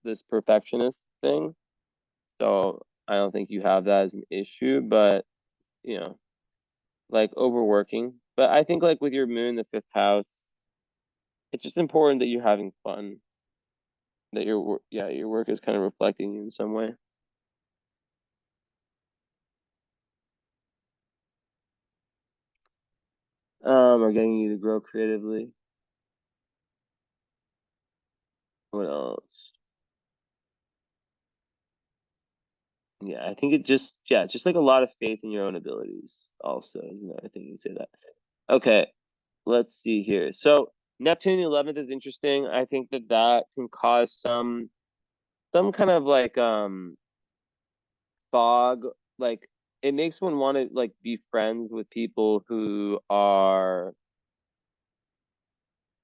this perfectionist thing, so I don't think you have that as an issue, but you know, like overworking. But I think like with your moon, the fifth house, it's just important that you're having fun, that your work is kind of reflecting you in some way. Or getting you to grow creatively. What else? Yeah, I think just like a lot of faith in your own abilities also is another thing you can say that. Okay, let's see here. So Neptune 11th is interesting. I think that can cause some kind of like fog. Like it makes one want to like be friends with people who are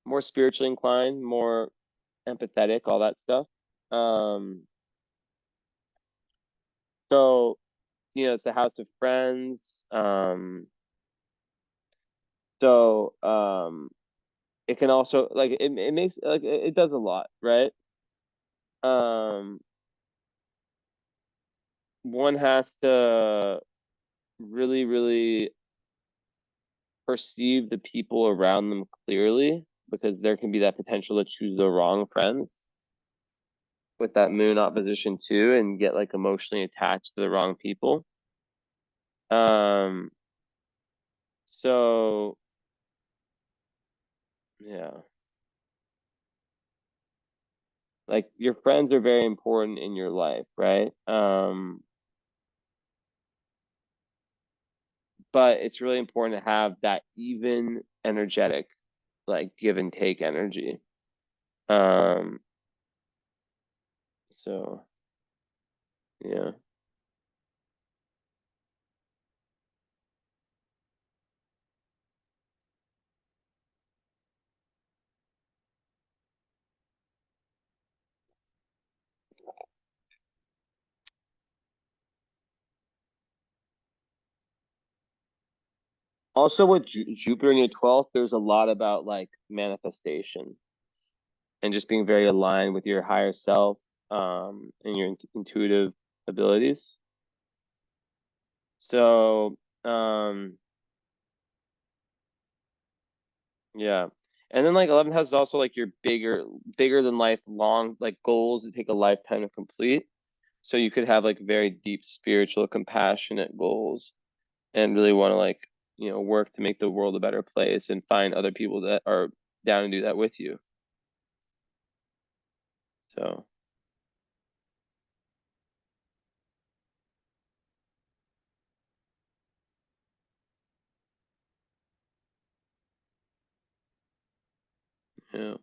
more spiritually inclined, more empathetic, all that stuff. Um, so it's the house of friends. Um, so it can also like it makes like it does a lot, right? Um, One has to really, really perceive the people around them clearly because there can be that potential to choose the wrong friends with that moon opposition too and get like emotionally attached to the wrong people. Um, so yeah, like your friends are very important in your life, right? But it's really important to have that even energetic, like give and take energy. Um, so yeah. Also with Jupiter in your 12th, there's a lot about like manifestation and just being very aligned with your higher self, and your intuitive abilities. So, yeah. And then like 11th house is also like your bigger than life, long like goals that take a lifetime to complete. So you could have like very deep spiritual, compassionate goals and really want to like, work to make the world a better place and find other people that are down to do that with you. So, yeah.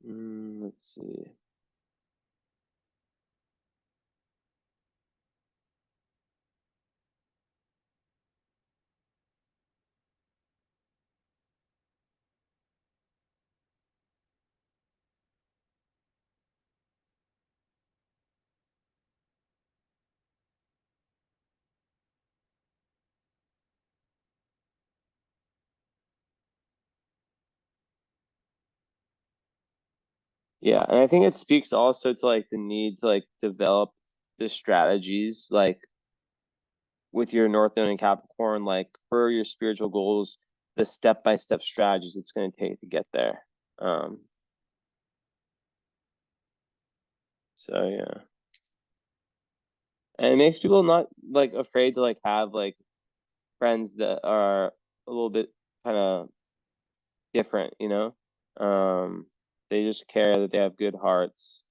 Let's see. Yeah, and I think it speaks also to like the need to like develop. the strategies, like with your North Node and Capricorn, like for your spiritual goals, the step-by-step strategies it's going to take to get there. So yeah, and it makes people not like afraid to like have like friends that are a little bit kind of different, you know? They just care that they have good hearts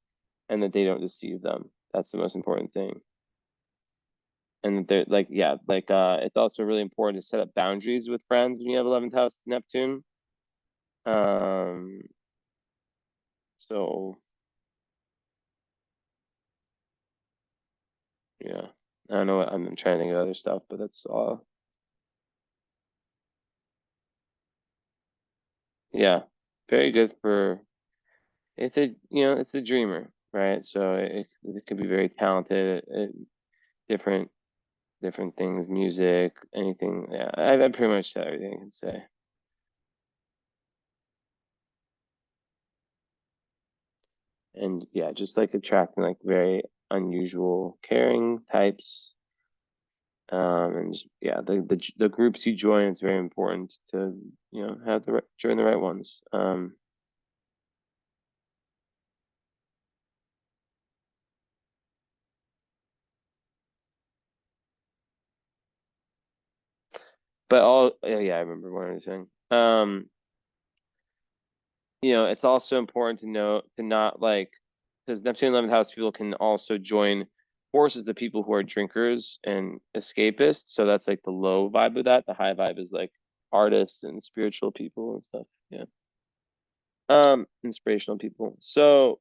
and that they don't deceive them. That's the most important thing. And that they're like, yeah, like it's also really important to set up boundaries with friends when you have 11th house Neptune. Um, so yeah, I don't know what I'm trying to think of other stuff, but that's all. Yeah, very good for it's a it's a dreamer, right? So it could be very talented at different different things, music, anything. Yeah, I pretty much said everything I can say. And yeah, just like attracting like very unusual, caring types. And just, yeah, the groups you join, it's very important to have join the right ones. But all yeah, I remember one other thing. It's also important to note to not like because Neptune 11th house people can also join forces the people who are drinkers and escapists. So that's like the low vibe of that. The high vibe is like artists and spiritual people and stuff. Yeah. Inspirational people. So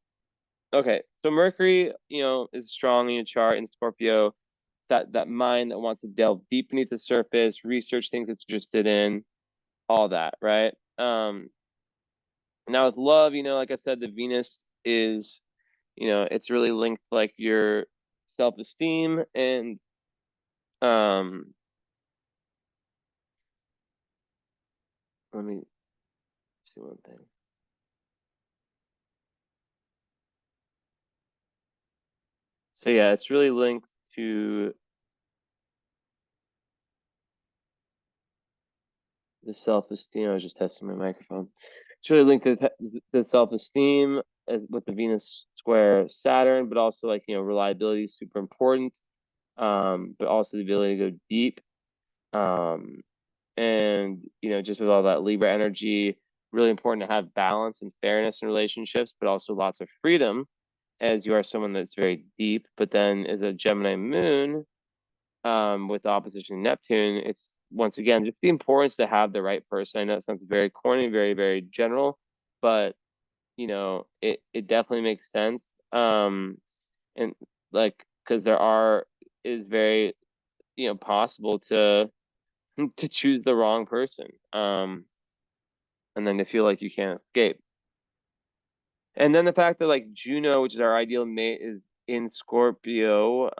okay, so Mercury, is strong in your chart in Scorpio. That mind that wants to delve deep beneath the surface, research things it's interested in, all that, right? Now with love, like I said, the Venus is, it's really linked to like your self-esteem and um let me see one thing. So yeah, it's really linked to the self-esteem. I was just testing my microphone. It's really linked to the self-esteem with the Venus square Saturn, but also like, reliability is super important. But also the ability to go deep. Um, and just with all that Libra energy, really important to have balance and fairness in relationships, but also lots of freedom as you are someone that's very deep. But then as a Gemini moon, with opposition to Neptune, it's once again just the importance to have the right person. I know it sounds very corny, very, very general, but it definitely makes sense. And like because is very possible to to choose the wrong person. And then to feel like you can't escape. And then the fact that like Juno, which is our ideal mate, is in Scorpio,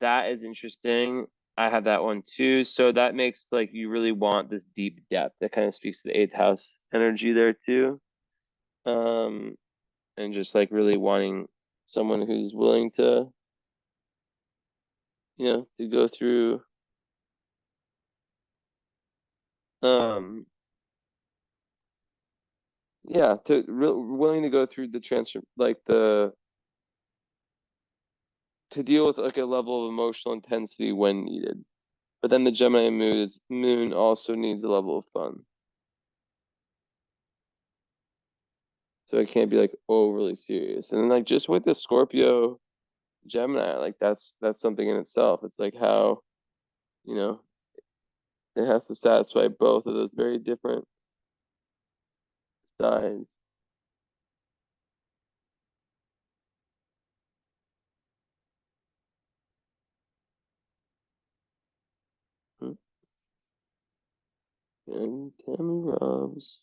that is interesting. I have that one too. So that makes like you really want this deep depth. That kind of speaks to the eighth house energy there too. Um, and just like really wanting someone who's willing to, to go through um yeah, willing to go through the transfer like the to deal with like a level of emotional intensity when needed. But then the Gemini moon also needs a level of fun. So it can't be like overly serious. And then like just with the Scorpio Gemini, like that's something in itself. It's like how, you know, it has to satisfy both of those very different sides. Hmm. And Tammy Robs.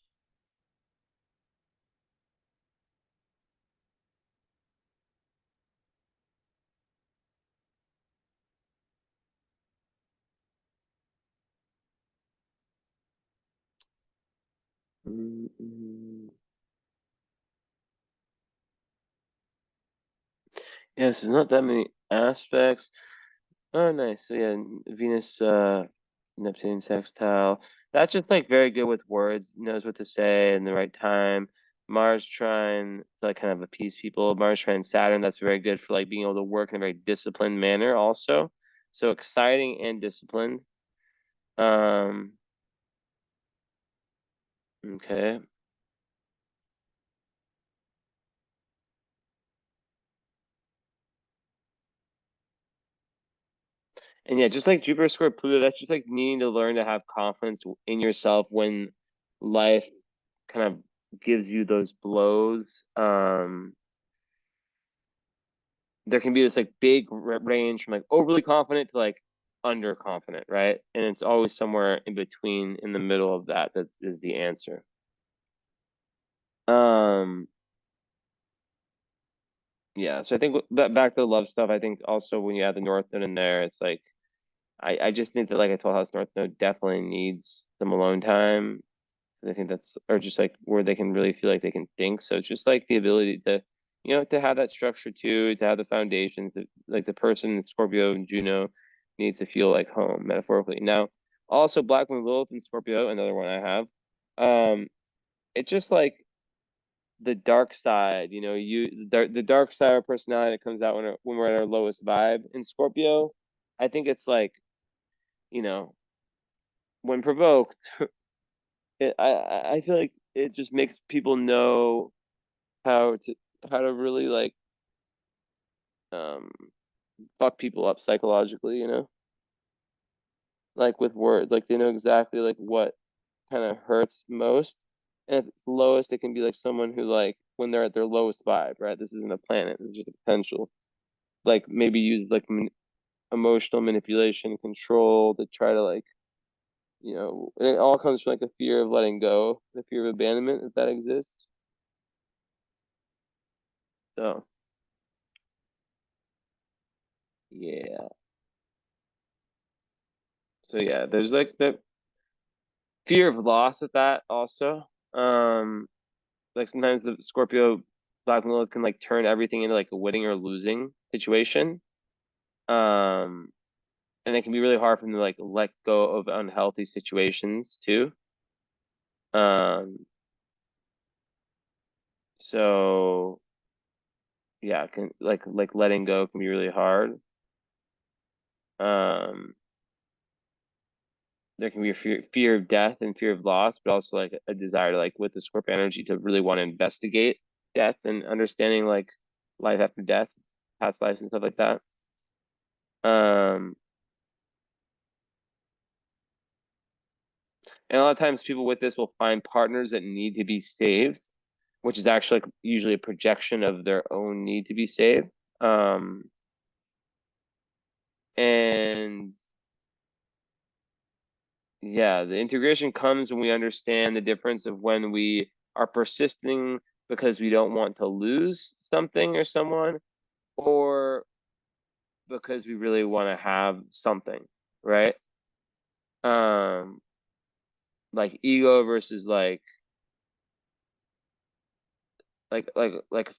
Mm-mm. Yes, there's not that many aspects. Oh, nice. So yeah, Venus, Neptune sextile. That's just like very good with words, knows what to say in the right time. Mars trine to like kind of appease people. Mars trine Saturn, that's very good for like being able to work in a very disciplined manner also. So exciting and disciplined. Um, okay. And yeah, just like Jupiter square Pluto, that's just like needing to learn to have confidence in yourself when life kind of gives you those blows. There can be this like big range from like overly confident to like underconfident, right? And it's always somewhere in between, in the middle of that, that is the answer. Um, yeah. So I think back to the love stuff. I think also when you add the North Node in there, it's like I just think that like I told House North Node definitely needs some alone time. I think that's, or just like where they can really feel like they can think. So it's just like the ability to, to have that structure too, to have the foundations, like the person in Scorpio and Juno needs to feel like home, metaphorically. Now, also Black Moon Lilith in Scorpio, another one I have. It's just like the dark side, the dark side of our personality that comes out when we're at our lowest vibe in Scorpio. I think it's like, you know, when provoked, I feel like it just makes people know how to really like um fuck people up psychologically, like with words, like they know exactly like what kind of hurts most. And if it's lowest, it can be like someone who like when they're at their lowest vibe, right? This isn't a planet, it's just a potential. Like maybe use like emotional manipulation, control to try to like, it all comes from like a fear of letting go, the fear of abandonment, if that exists. So yeah. So yeah, there's like that fear of loss with that also. Like sometimes the Scorpio Black Lilith can like turn everything into like a winning or losing situation. Um, and it can be really hard for them to like let go of unhealthy situations too. Um, so yeah, can like letting go can be really hard. Um, there can be a fear of death and fear of loss, but also like a desire to like with the Scorpio energy to really want to investigate death and understanding like life after death, past lives and stuff like that. Um, and a lot of times people with this will find partners that need to be saved, which is actually like usually a projection of their own need to be saved. Um, and yeah, the integration comes when we understand the difference of when we are persisting because we don't want to lose something or someone, or because we really want to have something, right? Um, like ego versus like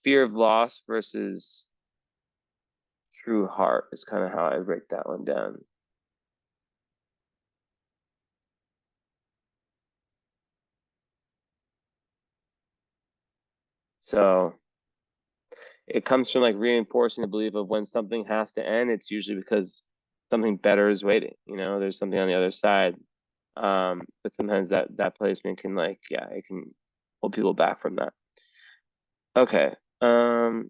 fear of loss versus true heart is kind of how I break that one down. So it comes from like reinforcing the belief of when something has to end, it's usually because something better is waiting. There's something on the other side. But sometimes that placement can like, yeah, it can hold people back from that. Okay. So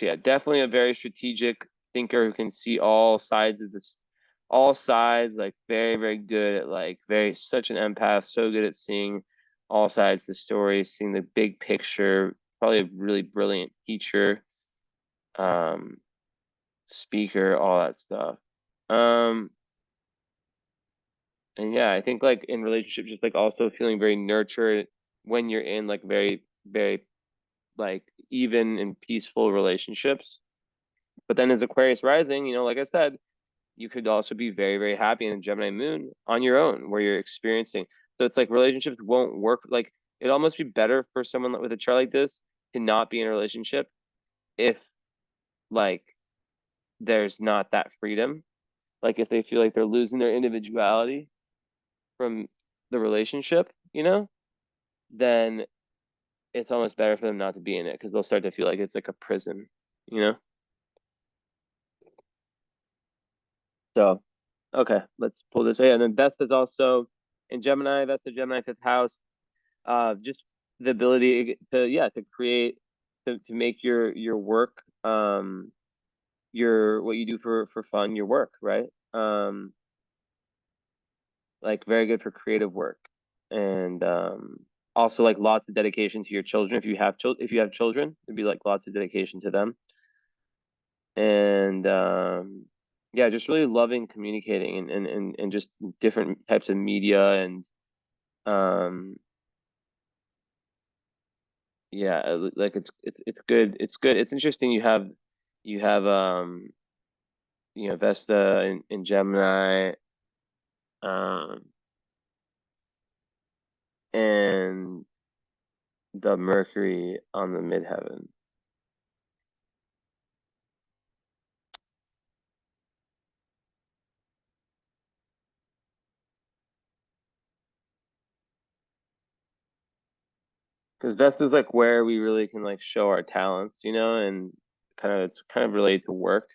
yeah, definitely a very strategic thinker who can see all sides of this, all sides, like very, very good at like very such an empath, so good at seeing all sides of the story, seeing the big picture, probably a really brilliant teacher, um, speaker, all that stuff. Um, and yeah, I think like in relationships, just like also feeling very nurtured when you're in like very, very like even and peaceful relationships. But then as Aquarius rising, like I said, you could also be very, very happy in a Gemini moon on your own where you're experiencing. So it's like relationships won't work. Like it'd almost be better for someone with a chart like this to not be in a relationship if like there's not that freedom, like if they feel like they're losing their individuality from the relationship, then it's almost better for them not to be in it because they'll start to feel like it's like a prison, you know? So, okay, let's pull this. Yeah, and then Beth is also in Gemini. That's the Gemini fifth house. Just the ability to, yeah, to create, to make your work, your what you do for fun, your work, right? Like very good for creative work, and also like lots of dedication to your children. If you have children, it'd be like lots of dedication to them, and yeah, just really loving communicating and just different types of media and um yeah, like it's good. It's good. It's interesting. You have Vesta in Gemini, um and the Mercury on the midheaven. Because Vesta is like where we really can like show our talents, and it's kind of related to work,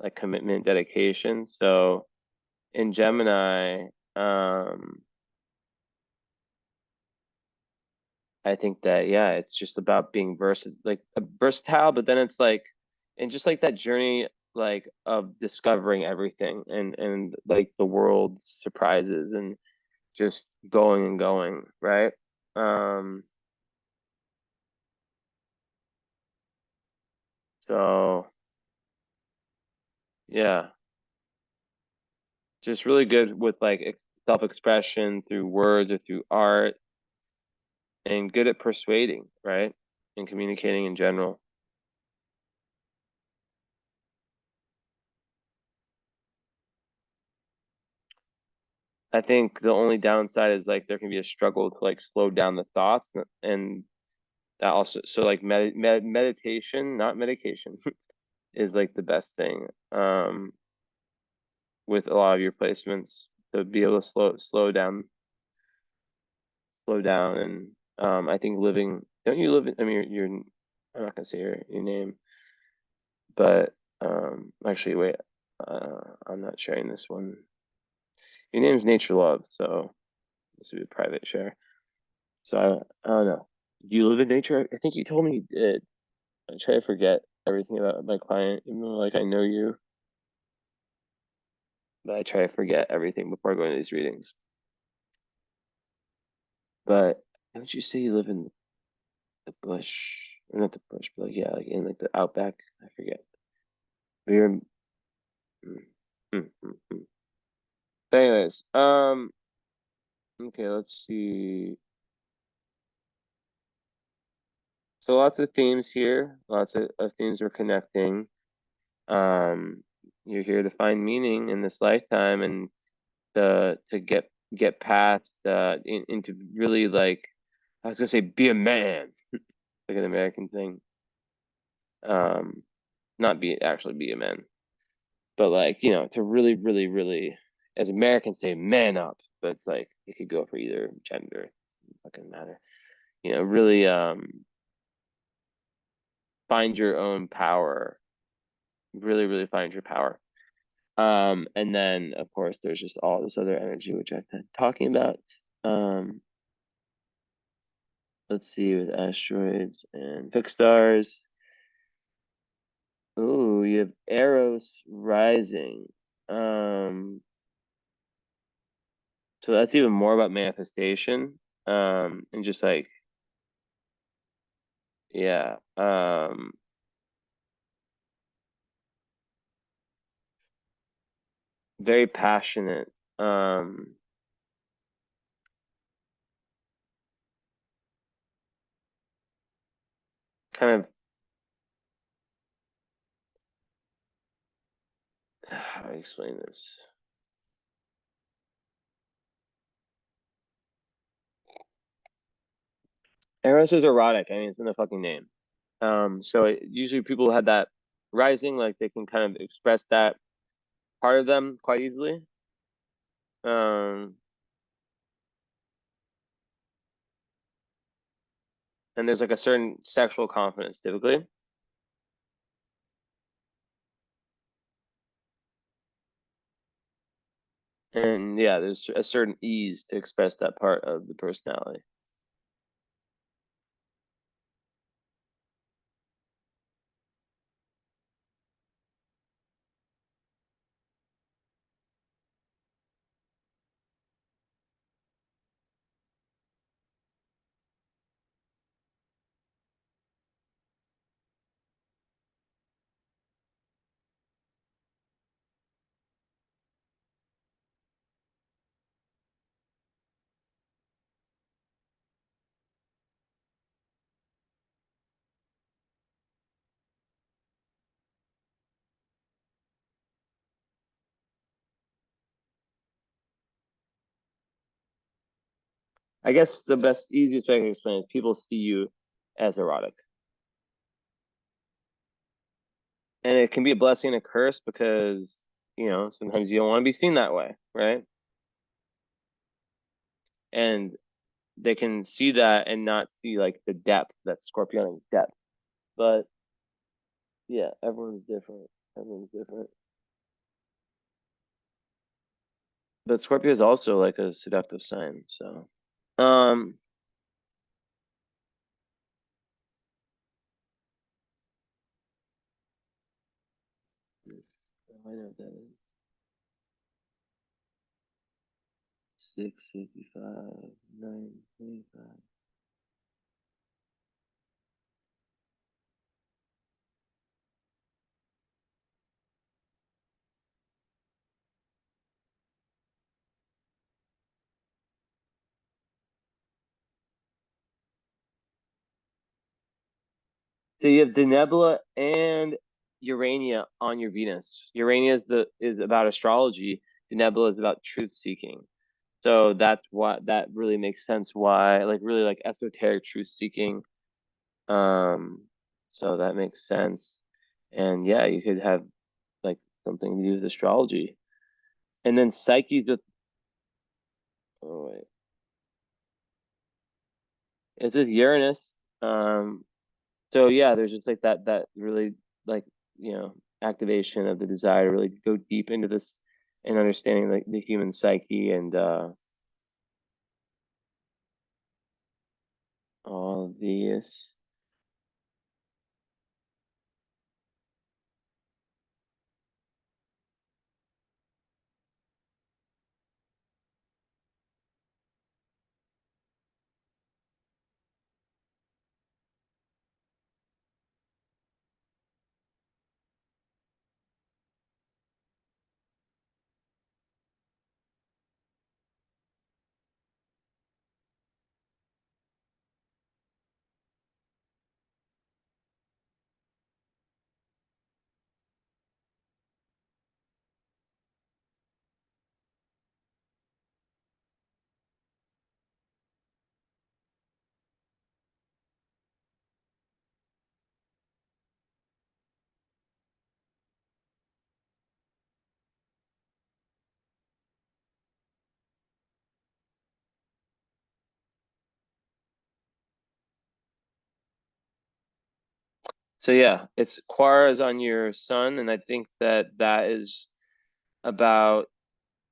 like commitment, dedication. So in Gemini, I think that yeah, it's just about being versatile, but then it's like, and just like that journey like of discovering everything and like the world surprises and just going and going, right? Um, so yeah, just really good with like self-expression through words or through art, and good at persuading, right? And communicating in general. I think the only downside is like there can be a struggle to like slow down the thoughts, and that also, so like meditation, not medication, is like the best thing with a lot of your placements, to be able to slow down. And I think living, don't you live in, I mean I'm not gonna say your name, but actually wait, I'm not sharing this one. Your name's Nature Love, so this would be a private share. So I don't know. Do you live in nature? I think you told me you did. I try to forget everything about my client, even though like I know you, but I try to forget everything before going to these readings. But don't you say you live in the bush? Or not the bush, but like yeah, like in like the outback. I forget. But you're But anyways, okay, let's see. So lots of themes here, lots of themes we're connecting. Um, you're here to find meaning in this lifetime and to get past into really like, I was gonna say be a man, like an American thing. Um, not actually be a man, but like, to really, really, really, as Americans say, man up. But it's like it could go for either gender, it doesn't matter. Really find your own power. Really, really find your power. And then of course there's just all this other energy which I've been talking about. Um, let's see, with asteroids and fixed stars. Oh, you have Eros rising. Um, so that's even more about manifestation. And just like, yeah. Very passionate. Um, kind of, how do I explain this? Eros is erotic. I mean, it's in the fucking name. So usually people who had that rising, like they can kind of express that part of them quite easily. And there's like a certain sexual confidence typically. And yeah, there's a certain ease to express that part of the personality. I guess the best, easiest way I can explain is people see you as erotic. And it can be a blessing and a curse because, sometimes you don't want to be seen that way, right? And they can see that and not see like the depth, that scorpionic depth. But yeah, everyone's different. Everyone's different. But Scorpio is also like a seductive sign, so um I know what that is. 655, 925. So you have the nebula and Urania on your Venus. Urania is about astrology. The nebula is about truth seeking. So that's what that really makes sense why like really like esoteric truth seeking. Um so that makes sense. And yeah, you could have like something to do with astrology. And then Psyche's with oh wait. It's with Uranus. So yeah, there's just like that really like, activation of the desire to really go deep into this and understanding like the human psyche and all of these. So yeah, it's Quara's on your sun, and I think that is about,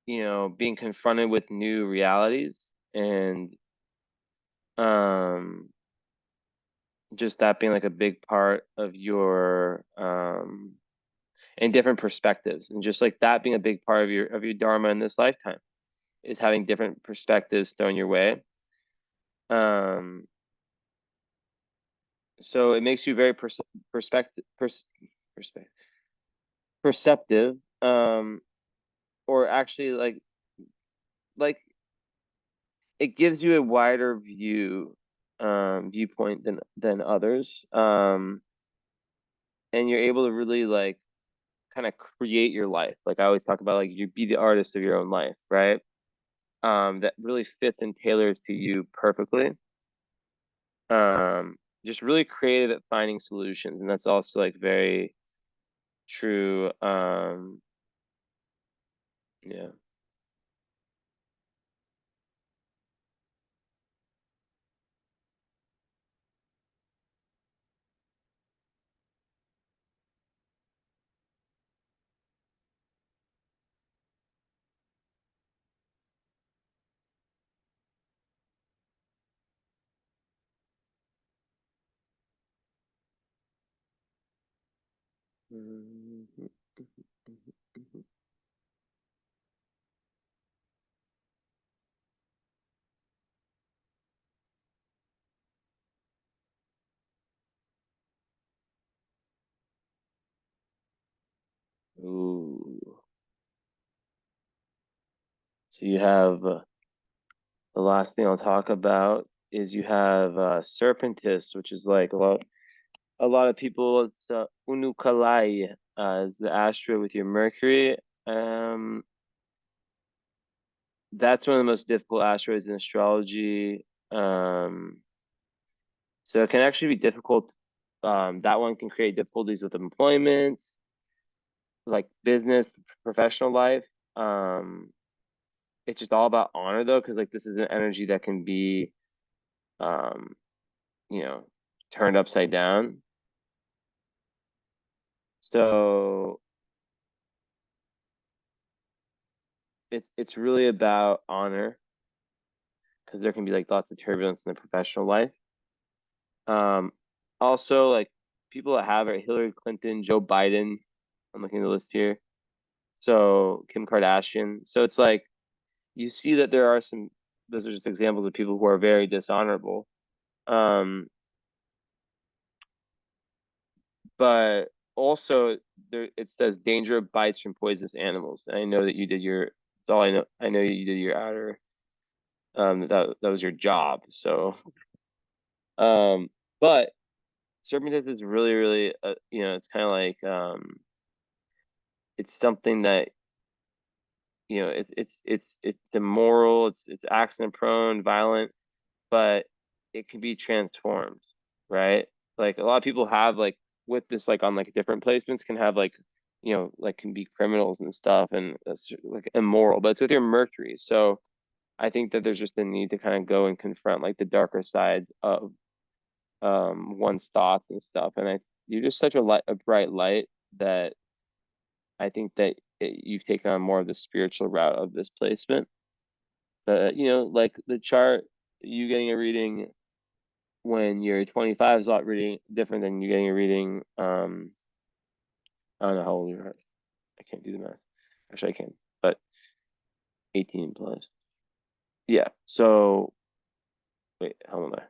being confronted with new realities and um just that being like a big part of your and different perspectives and just like that being a big part of your dharma in this lifetime is having different perspectives thrown your way. Um, so it makes you very perspective perspective perceptive, or actually like it gives you a wider viewpoint than others, and you're able to really like kind of create your life. Like I always talk about, like you be the artist of your own life, right? That really fits and tailors to you perfectly. just really creative at finding solutions, and that's also like very true. Yeah. Ooh. So you have the last thing I'll talk about is you have Serpentis, which is like a lot of people. It's Unukalai is the asteroid with your Mercury. Um, that's one of the most difficult asteroids in astrology. So it can actually be difficult. That one can create difficulties with employment, like business, professional life. Um, it's just all about honor though, because like this is an energy that can be, um, you know, turned upside down. So it's really about honor because there can be like lots of turbulence in the professional life. Um, Also like people that have it, Hillary Clinton, Joe Biden. I'm looking at the list here. So Kim Kardashian. So it's like you see that there are some. Those are just examples of people who are very dishonorable. Um, but also there it says danger of bites from poisonous animals. And I know that you did your. That's all I know. I know you did your outer. That was your job. So um, but serpentine is really really it's kind of like it's something that it's immoral. It's accident prone, violent, but it can be transformed, right? Like a lot of people have like with this like on like different placements can have like like can be criminals and stuff and that's like immoral, but it's with your Mercury. So I think that there's just a need to kind of go and confront like the darker sides of one's thoughts and stuff. And you're just such a bright light that I think that you've taken on more of the spiritual route of this placement. But like the chart, you getting a reading when you're 25 is a lot reading different than you getting a reading. I don't know how old you are. I can't do the math. Actually, I can, but 18 plus. Yeah. So wait, how old am I?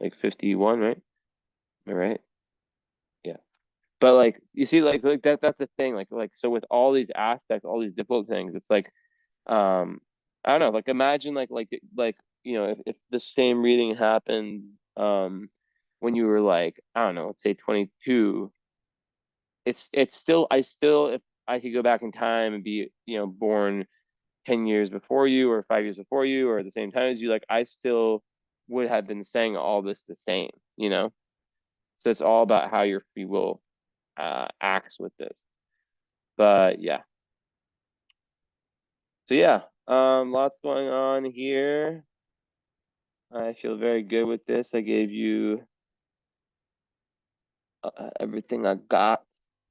Like 51, right? Am I right? Yeah. But like you see, like that's the thing. Like so with all these aspects, all these difficult things, it's like um I don't know, like imagine like if the same reading happened when you were like, I don't know, let's say 22, it's still I still if I could go back in time and be, born 10 years before you or 5 years before you or at the same time as you, like I still would have been saying all this the same, you know? So it's all about how your free will acts with this. But yeah. So yeah, lots going on here. I feel very good with this. I gave you everything I got.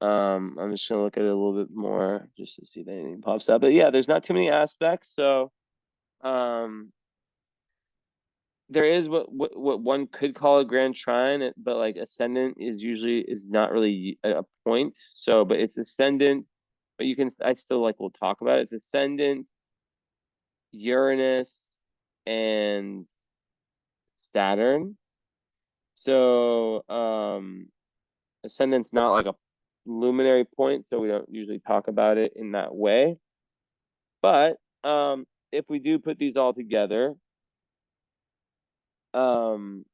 I'm just gonna look at it a little bit more just to see if anything pops up. But yeah, there's not too many aspects. So um, there is what one could call a grand trine, but like ascendant is not really a point. So, but it's ascendant. But I still like we'll talk about it. It's ascendant, Uranus, and Saturn. So ascendant's not like a luminary point, so we don't usually talk about it in that way. But if we do put these all together, um,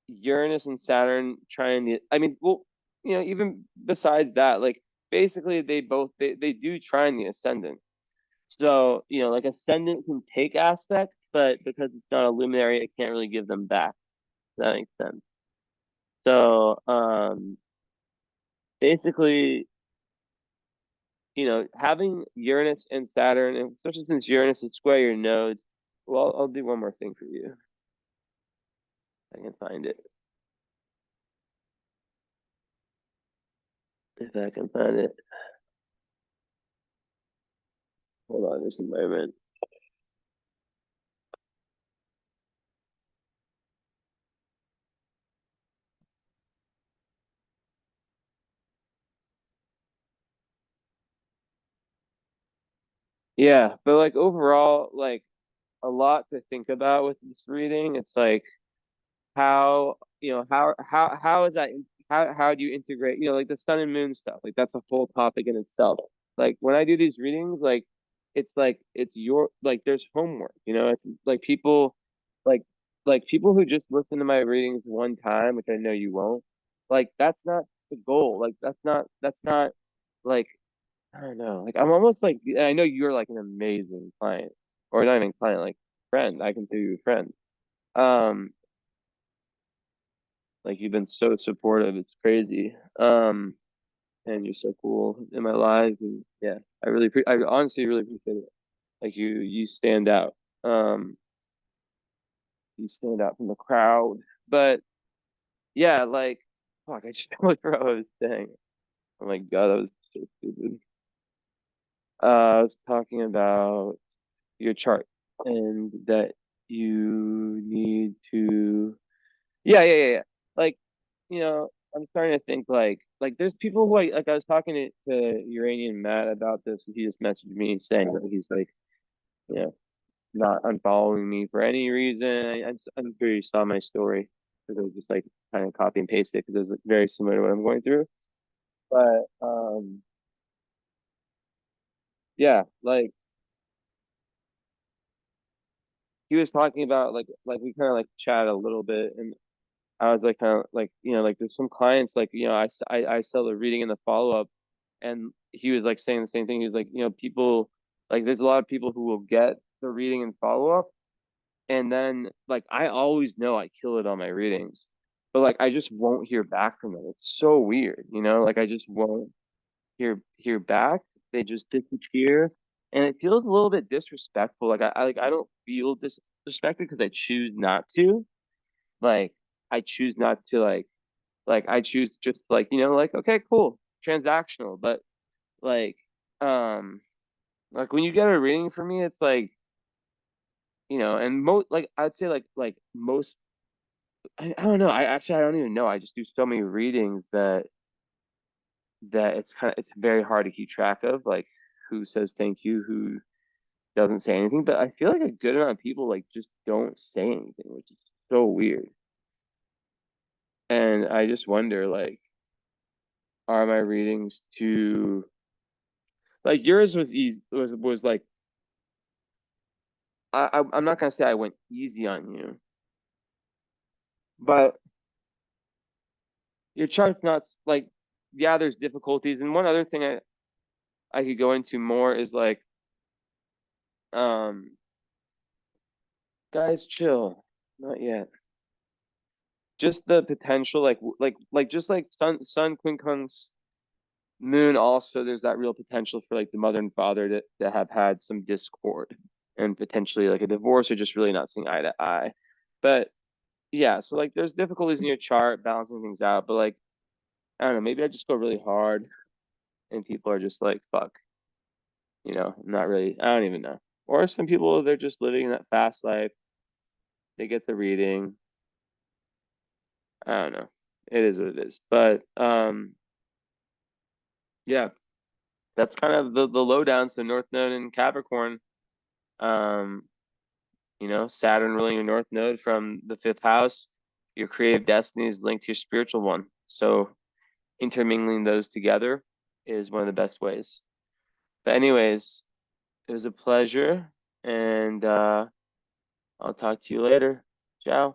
Uranus and Saturn trying the, I mean, well, even besides that, like basically they do try in the ascendant. So, like ascendant can take aspect, but because it's not a luminary, I can't really give them back. Does that makes sense. So, basically, having Uranus and Saturn, and especially since Uranus is square your nodes, well, I'll do one more thing for you. I can find it. If I can find it. Hold on just a moment. Yeah, but like overall, like a lot to think about with this reading. It's like how how is that how do you integrate like the sun and moon stuff, like that's a whole topic in itself. Like when I do these readings, like it's your like there's homework, it's like people who just listen to my readings one time, which I know you won't, like that's not the goal, like that's not like I don't know, like I'm almost like I know you're like an amazing client, or not even client, like friend, I consider you a friend. um like you've been so supportive. It's crazy. And you're so cool in my life. And yeah, I honestly really appreciate it. Like you stand out. Um, you stand out from the crowd. But yeah, like fuck, I just totally forgot what I was saying. Oh my God, that was so stupid. I was talking about your chart and that you need to. Yeah, yeah, yeah, yeah. Like, I'm starting to think like there's people who I was talking to Uranian Matt about this, and he just messaged me saying that he's like, you know, not unfollowing me for any reason. I'm sure you saw my story because I was just like kind of copy and paste it because it's like, very similar to what I'm going through. But yeah, like he was talking about like we kind of like chat a little bit, and I was like kind of like like there's some clients like I sell the reading and the follow up, and he was like saying the same thing. He was like, people like there's a lot of people who will get the reading and follow up, and then like I always know I kill it on my readings, but like I just won't hear back from them. It's so weird, like I just won't hear back. They just disappear, and it feels a little bit disrespectful. Like I don't feel disrespected because I choose not to. Like I choose not to I choose just like okay, cool, transactional. But like um like when you get a reading from me, it's like and most like I'd say like most I don't know. I don't even know. I just do so many readings that it's very hard to keep track of, like who says thank you, who doesn't say anything. But I feel like a good amount of people like just don't say anything, which is so weird. And I just wonder, like, are my readings too like yours was easy was like I'm not gonna say I went easy on you, but your chart's not like yeah, there's difficulties. And one other thing I could go into more is like um guys chill, not yet. Just the potential like just like sun quincunx moon, also there's that real potential for like the mother and father to have had some discord and potentially like a divorce or just really not seeing eye to eye. But yeah, so like there's difficulties in your chart balancing things out, but like I don't know, maybe I just go really hard and people are just like, fuck, not really, I don't even know. Or some people, they're just living that fast life. They get the reading. I don't know. It is what it is. But yeah, that's kind of the lowdown. So North Node in Capricorn, um, Saturn ruling your North Node from the fifth house. Your creative destiny is linked to your spiritual one. So intermingling those together is one of the best ways. But anyways, it was a pleasure, and I'll talk to you later. Ciao.